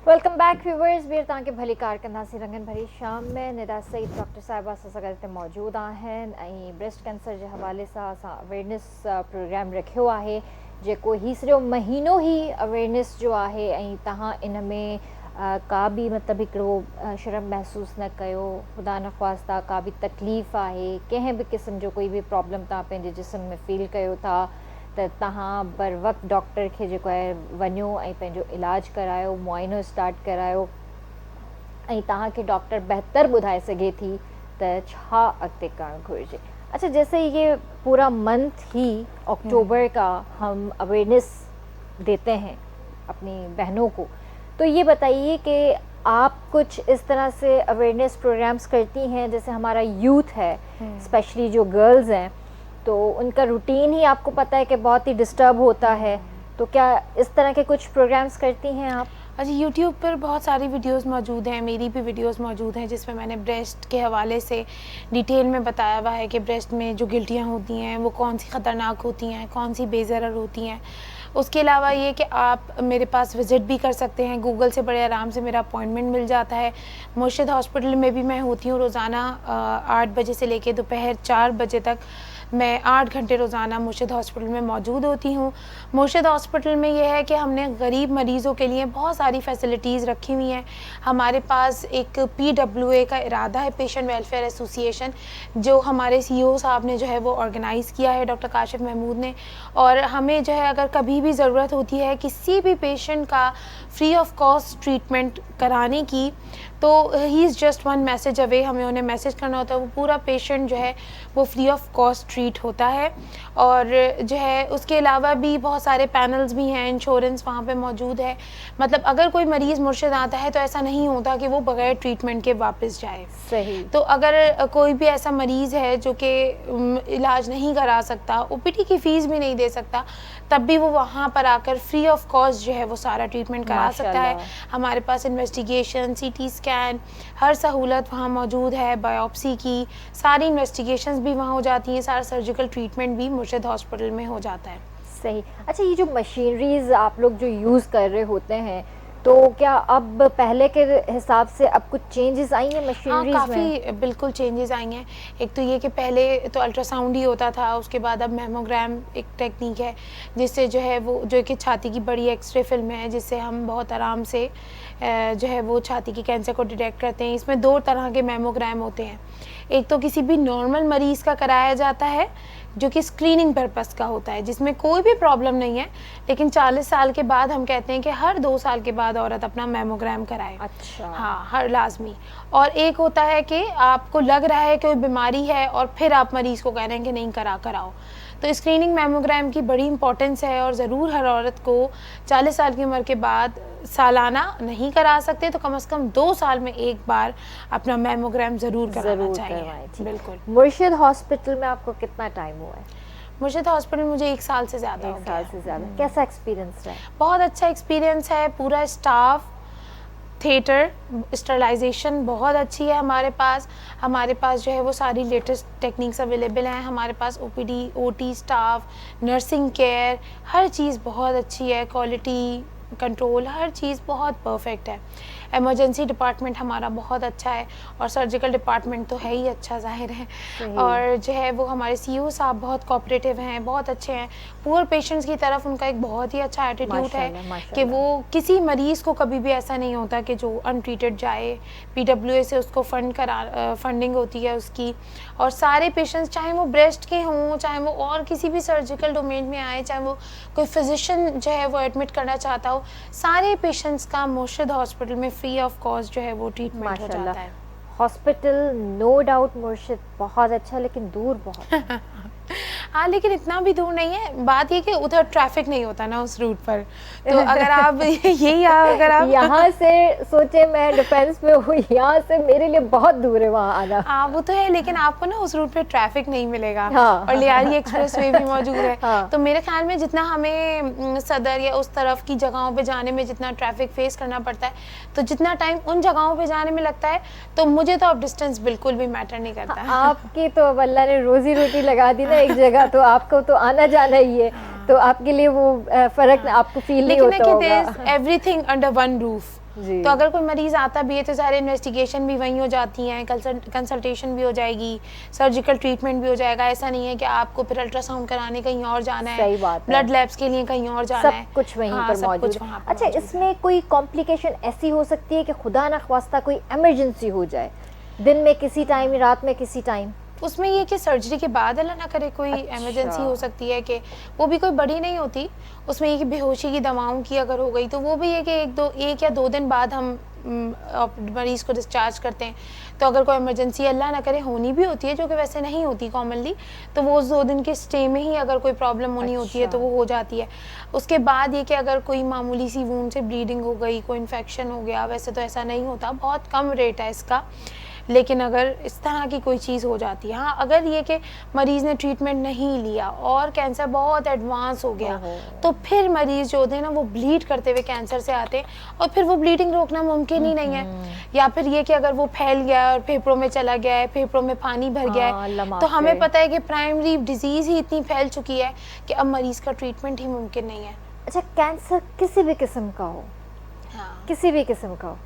वेलकम बैक व्यूवर्स, वीर तव्हांखे भली कारकंदासी रंगन भरी शाम में निदा सईद डॉक्टर साहिबा सां गॾु हिते मौजूदु आहिनि ऐं ब्रेस्ट कैंसर जे हवाले सां असां अवेयरनेस प्रोग्राम रखियो आहे, जेको ही सॼो महीनो ई अवेयरनेस जो आहे ऐं तव्हां इन में का बि मतलब हिकिड़ो शर्म महसूस न कयो, ख़ुदा न ख़्वास्ता का बि तकलीफ़ आहे, कंहिं बि क़िस्म जो कोई बि प्रॉब्लम तव्हां पंहिंजे जिस्म में फील कयो था त तव्हां बर वक़्तु डॉक्टर खे जेको आहे वञो ऐं पंहिंजो इलाजु करायो, मुआइनो स्टार्ट करायो ऐं तव्हांखे डॉक्टर बहितर ॿुधाए सघे थी त छा अॻिते करणु घुरिजे। अच्छा, जैसे ये पूरा मंथ ही अक्टूबर का हम अवेयरनेस देते हैं अपनी बहनों को, तो ये बताइए कि आप कुछ इस तरह से अवेयरनेस प्रोग्राम्स करती हैं, जैसे हमारा यूथ है स्पेशली जो गर्ल्स हैं, तो उनका रूटीन ही आपको पता है कि बहुत ही डिस्टर्ब होता है, तो क्या इस तरह के कुछ प्रोग्राम्स करती हैं आप? अच्छा, यूट्यूब पर बहुत सारी वीडियोस मौजूद हैं, मेरी भी वीडियोस मौजूद हैं जिसमें मैंने ब्रेस्ट के हवाले से डिटेल में बताया हुआ है कि ब्रेस्ट में जो गिल्टियाँ होती हैं वो कौन सी ख़तरनाक होती हैं, कौन सी बेज़रर होती हैं। उसके अलावा ये कि आप मेरे पास विज़िट भी कर सकते हैं, गूगल से बड़े आराम से मेरा अपॉइंटमेंट मिल जाता है। मुर्शिद हॉस्पिटल में भी मैं होती हूँ रोज़ाना 8 बजे से लेकर दोपहर 4 बजे तक। मैं 8 घंटे रोज़ाना मुर्शिद हॉस्पिटल में मौजूद होती हूँ। मुर्शिद हॉस्पिटल में यह है कि हमने गरीब मरीज़ों के लिए बहुत सारी फैसिलिटीज़ रखी हुई हैं। हमारे पास एक PWA का इरादा है, पेशेंट वेलफेयर एसोसिएशन, जो हमारे CEO साहब ने जो है वो ऑर्गेनाइज़ किया है, डॉक्टर काशिफ महमूद ने। और हमें जो है अगर कभी भी ज़रूरत होती है किसी भी पेशेंट का फ्री ऑफ कॉस्ट ट्रीटमेंट कराने की, तो he is just one message away, हमें उन्हें मैसेज करना होता है, वो पूरा पेशेंट जो है वो फ्री ऑफ कॉस्ट ट्रीट होता है। और जो है उसके अलावा भी बहुत सारे पैनल्स भी हैं, इंश्योरेंस वहाँ पे मौजूद है। मतलब अगर कोई मरीज़ मुर्शिद आता है तो ऐसा नहीं होता कि वो बगैर ट्रीटमेंट के वापस जाए। सही। तो अगर कोई भी ऐसा मरीज़ है जो कि इलाज नहीं करा सकता, OPD की फ़ीस भी नहीं दे सकता, तब भी वो वहाँ पर आकर फ्री ऑफ कॉस्ट जो है वो सारा ट्रीटमेंट करा सकता है। हमारे पास इन्वेस्टिगेशन, CT स्कैन, हर सहूलत वहाँ मौजूद है, बायोप्सी की सारी इन्वेस्टिगेशंस भी वहाँ हो जाती हैं, सारा सर्जिकल ट्रीटमेंट भी मुर्शिद हॉस्पिटल में हो जाता है। सही। अच्छा, ये जो मशीनरीज आप लोग जो यूज़ कर रहे होते हैं, तो क्या अब पहले के हिसाब से अब कुछ चेंजेस आई हैं मशीनरीज में? काफ़ी बिल्कुल चेंजेस आई हैं। एक तो ये कि पहले तो अल्ट्रासाउंड ही होता था, उसके बाद अब मैमोग्राम एक टेक्निक है जिससे जो है वो जो कि छाती की बड़ी एक्सरे फिल्म है, जिससे हम बहुत आराम से जो है वो छाती की कैंसर को डिटेक्ट करते हैं। इसमें 2 तरह के मैमोग्राम होते हैं। एक तो किसी भी नॉर्मल मरीज़ का कराया जाता है जो कि स्क्रीनिंग पर्पस का होता है, जिसमें कोई भी प्रॉब्लम नहीं है, लेकिन 40 साल के बाद हम कहते हैं कि हर 2 साल के बाद औरत अपना मैमोग्राम कराए। अच्छा। हाँ, हर लाजमी। और एक होता है कि आपको लग रहा है कोई बीमारी है और फिर आप मरीज़ को कह रहे हैं कि नहीं कराओ। तो स्क्रीनिंग मैमोग्राम की बड़ी इंपॉर्टेंस है और ज़रूर हर औरत को 40 साल की उम्र के बाद सालाना नहीं करा सकते तो कम से कम 2 साल में एक बार अपना मैमोग्राम ज़रूर कराना चाहिए। बिल्कुल। मुर्शिद हॉस्पिटल में आपको कितना टाइम हुआ है? मुर्शिद हॉस्पिटल में मुझे 1 साल से ज़्यादा हो गया। 1 साल से ज़्यादा। कैसा एक्सपीरियंस रहा? बहुत अच्छा एक्सपीरियंस है। पूरा स्टाफ, थिएटर, स्टरलाइजेशन बहुत अच्छी है हमारे पास जो है वो सारी लेटेस्ट टेक्निक्स अवेलेबल हैं। हमारे पास OPD, OT staff, nursing care, हर चीज़ बहुत अच्छी है। क्वालिटी कंट्रोल, हर चीज़ बहुत परफेक्ट है। इमरजेंसी डिपार्टमेंट हमारा बहुत अच्छा है और सर्जिकल डिपार्टमेंट तो है ही अच्छा, ज़ाहिर है। और जो है वो हमारे CEO साहब बहुत कोऑपरेटिव हैं, बहुत अच्छे हैं। पुअर पेशेंट्स की तरफ उनका एक बहुत ही अच्छा एटीट्यूड है कि वो किसी मरीज़ को कभी भी ऐसा नहीं होता कि जो अनट्रीटेड जाए। PWA से उसको फंडिंग होती है उसकी। और सारे पेशेंट्स, चाहे वो ब्रेस्ट के हों, चाहे वो और किसी भी सर्जिकल डोमेन में आए, चाहे वो कोई फिजिशियन जो है वो एडमिट करना चाहता हो, सारे पेशेंट्स का मुर्शिद हॉस्पिटल में फ्री ऑफ कॉस्ट जो है वो ट्रीटमेंट हो जाता है। हॉस्पिटल नो डाउट मुर्शिद बहुत अच्छा, लेकिन दूर बहुत हाँ, लेकिन इतना भी दूर नहीं है। बात ये कि उधर ट्रैफिक नहीं होता ना उस रूट पर, तो अगर आप अगर आप यहाँ से सोचे मैं डिफेंस में हूँ, यहाँ से मेरे लिए बहुत दूर है वहाँ आना। हाँ, वो तो है, लेकिन आपको ना उस रूट पे ट्रैफिक नहीं मिलेगा। हाँ। और लियारी एक्सप्रेसवे भी मौजूद है। हाँ। तो मेरे ख्याल में जितना हमें सदर या उस तरफ की जगहों पे जाने में जितना ट्रैफिक फेस करना पड़ता है, तो जितना टाइम उन जगहों पे जाने में लगता है, तो मुझे तो अब डिस्टेंस बिल्कुल भी मैटर नहीं करता। आपकी तो अल्लाह ने रोजी रोटी लगा दी ना एक जगह, तो आपको तो आना जाना ही है, तो आपके लिए वो फर्क आपको फील नहीं होता होगा। Everything under one roof. जी। तो अगर कोई मरीज़ आता भी है तो सारे इन्वेस्टिगेशन भी वहीं हो जाती हैं, कंसल्टेशन भी हो जाएगी, सर्जिकल ट्रीटमेंट भी हो जाएगा। ऐसा नहीं है कि आपको फिर अल्ट्रासाउंड कराने कहीं और जाना है, सही बात है। ब्लड लैब्स के लिए कहीं और जाना है, सब कुछ वहीं हाँ, पर सब मौजूद कुछ है। वहाँ पर अच्छा, मौजूद है। इसमें कोई कॉम्प्लिकेशन ऐसी हो सकती है कि खुदा ना ख्वास्ता कोई इमरजेंसी हो जाए, दिन में किसी टाइम, रात में किसी टाइम? उसमें ये कि सर्जरी के बाद अल्लाह ना करे कोई अच्छा। इमरजेंसी हो सकती है, कि वो भी कोई बड़ी नहीं होती। उसमें ये कि बेहोशी की दवाओं की अगर हो गई तो वो भी है कि एक या दो दिन बाद हम मरीज़ को डिस्चार्ज करते हैं। तो अगर कोई इमरजेंसी अल्लाह ना करे होनी भी होती है, जो कि वैसे नहीं होती कॉमनली, तो वो उस 2 दिन के स्टे में ही अगर कोई प्रॉब्लम होनी होती है तो वो हो जाती है। उसके बाद ये कि अगर कोई मामूली सी वूंड से ब्लीडिंग हो गई, कोई इन्फेक्शन हो गया, वैसे तो ऐसा नहीं होता, बहुत कम रेट है इसका। लेकिन अगर इस तरह की कोई चीज़ हो जाती है, हाँ, अगर ये कि मरीज़ ने ट्रीटमेंट नहीं लिया और कैंसर बहुत एडवांस हो गया, तो फिर मरीज़ जो होते हैं ना वो ब्लीड करते हुए कैंसर से आते हैं, और फिर वो ब्लीडिंग रोकना मुमकिन ही नहीं है। या फिर ये कि अगर वो फैल गया है और फेफड़ों में चला गया है, फेफड़ों में पानी भर गया है, तो हमें पता है कि प्राइमरी डिजीज़ ही इतनी फैल चुकी है कि अब मरीज़ का ट्रीटमेंट ही मुमकिन नहीं है। अच्छा, कैंसर किसी भी किस्म का हो, हाँ, किसी भी किस्म का हो,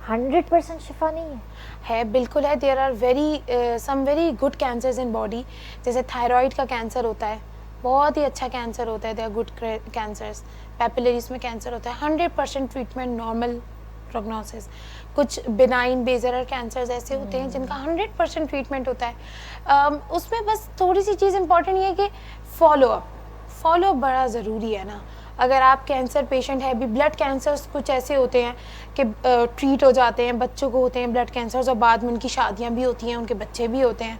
100% शिफा नहीं है? बिल्कुल है। There are some very good cancers in body. जैसे थायराइड का कैंसर होता है, बहुत ही अच्छा कैंसर होता है, they are good cancers. Papillaries में कैंसर होता है, 100% ट्रीटमेंट, नॉर्मल प्रोग्नोसिस। कुछ बिनाइन बेजरर कैंसर्स ऐसे होते हैं जिनका 100% ट्रीटमेंट होता है। उसमें बस थोड़ी सी चीज़ इंपॉर्टेंट ये है कि फॉलो बड़ा ज़रूरी है ना। अगर आप कैंसर पेशेंट है, भी ब्लड कैंसर्स कुछ ऐसे होते हैं कि ट्रीट हो जाते हैं, बच्चों को होते हैं ब्लड कैंसर्स, और बाद में उनकी शादियां भी होती हैं, उनके बच्चे भी होते हैं।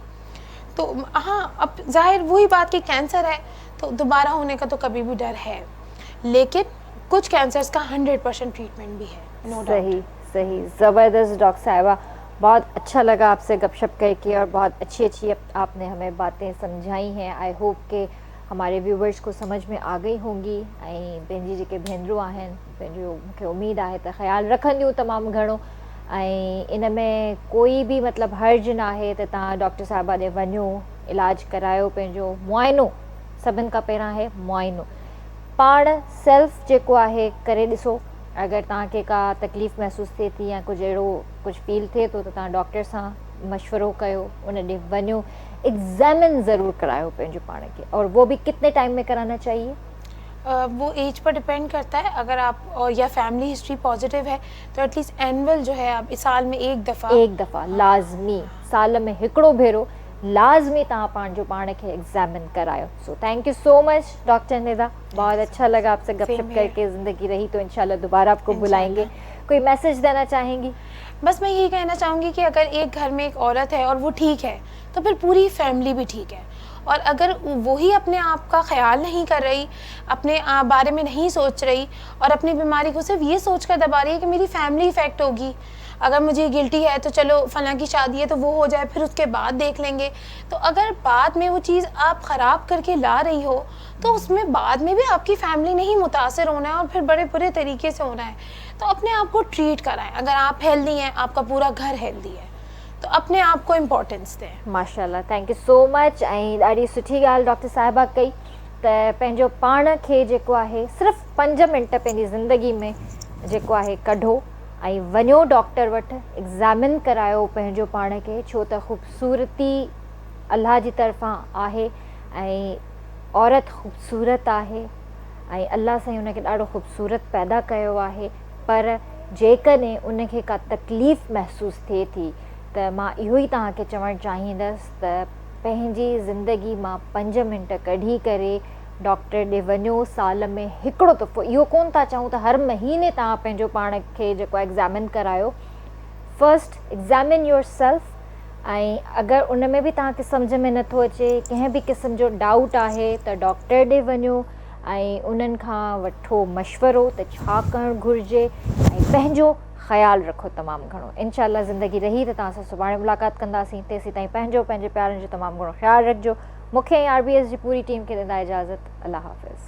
तो हाँ, अब जाहिर वही बात कि कैंसर है तो दोबारा होने का तो कभी भी डर है, लेकिन कुछ कैंसर्स का 100% ट्रीटमेंट भी है, नो डाउट। सही, ज़बरदस्त डॉक्टर साहिबा, बहुत अच्छा लगा आपसे गपशप करके, और बहुत अच्छी आपने हमें बातें समझाई हैं। आई होप के हमारे व्यूवर्स को समझ में आ गई होंगी। ऐं पंहिंजी जेके भेनरूं आहिनि, पंहिंजो मूंखे उमेद आहे त ख़्यालु रखंदियूं तमामु घणो, ऐं इन में कोई भी मतिलबु हर्ज न आहे त तव्हां डॉक्टर साहिबा ॾे वञो, इलाज करायो, पंहिंजो मुआइनो सभिनि खां पहिरां आहे मुआइनो। पाण सेल्फ जेको आहे करे ॾिसो, अगरि तव्हांखे का तकलीफ़ महसूसु थिए थी या कुझु अहिड़ो कुझु फील थिए थो त तव्हां डॉक्टर सां मशवरो कयो, उन ॾे वञो, एग्ज़ामिन ज़रूर करायो पंहिंजो पाण के। और वो भी कितने टाइम में कराना चाहिए? वो एज पर डिपेंड करता है। अगर आप और या फैमिली हिस्ट्री पॉजिटिव है तो एटलीस्ट एनुअल जो है आप इस साल में एक दफ़ा लाज़मी, साल में हिकिड़ो भेरो लाज़मी तव्हां पंहिंजो पाण खे एग्ज़ामिन करायो। So thank you so much doctor Nida, बहुत अच्छा लगा आपसे गपशप करके। ज़िंदगी रही तो इंशाल्लाह दोबारा आपको बुलाएंगे। कोई मैसेज देना चाहेंगी? बस मैं यही कहना चाहूँगी कि अगर एक घर में एक औरत है और वो ठीक है तो फिर पूरी फैमिली भी ठीक है। और अगर वही अपने आप का ख्याल नहीं कर रही, अपने बारे में नहीं सोच रही और अपनी बीमारी को सिर्फ ये सोच कर दबा रही है कि मेरी फैमिली इफ़ेक्ट होगी, अगर मुझे गिल्टी है तो चलो फलां की शादी है तो वो हो जाए, फिर उसके बाद देख लेंगे, तो अगर बाद में वो चीज़ आप ख़राब करके ला रही हो तो उसमें बाद में भी आपकी फैमिली नहीं मुतासर होना है और फिर बड़े बुरे तरीके से होना है। तो अपने आप को ट्रीट कराएं। अगर आप हेल्दी हैं, आपका पूरा घर हेल्दी है, तो अपने आप को इम्पोर्टेंस दें। माशाल्लाह, थैंक यू सो मच। ऐं ॾाढी सुठी ॻाल्हि डॉक्टर साहिबा कई त पंहिंजो पाण खे जेको आहे सिर्फ़ु 5 मिंट पंहिंजी ज़िंदगी में जेको आहे कढो ऐं वञो डॉक्टर वटि, एग्ज़ामिन करायो पंहिंजो पाण खे, छो त ख़ूबसूरती अल्लाह जी तरफ़ां आहे ऐं औरत ख़ूबसूरत आहे ऐं अल्लाह साईं उनखे ॾाढो ख़ूबसूरत पैदा कयो आहे। पर जेकॾहिं उनखे का तकलीफ़ महसूसु थिए थी त मां इहो ई तव्हांखे चवणु चाहींदसि त पंहिंजी ज़िंदगी मां 5 मिंट कढी करे डॉक्टर ॾे वञो। साल में हिकिड़ो दफ़ो, इहो कोन था चऊं त हर महीने तव्हां पंहिंजो पाण खे जेको आहे एग्ज़ामिन करायो। फर्स्ट एग्ज़ामिन योर सेल्फ, ऐं अगरि उन में बि तव्हांखे सम्झ में नथो अचे, कंहिं बि क़िस्म जो डाउट आहे त डॉक्टर ॾे वञो ऐं उन्हनि खां वठो मशवरो त छा करणु घुरिजे ऐं पंहिंजो ख़्यालु रखो तमामु घणो। इंशाअल्लाह ज़िंदगी रही त तव्हां सां सुभाणे मुलाक़ात कंदासीं। तेसीं ताईं पंहिंजे प्यारनि जो तमामु घणो ख़्यालु रखिजो। मूंखे ऐं RBS जी पूरी टीम खे ॾींदा इजाज़त। अल्लाह हाफ़िज़।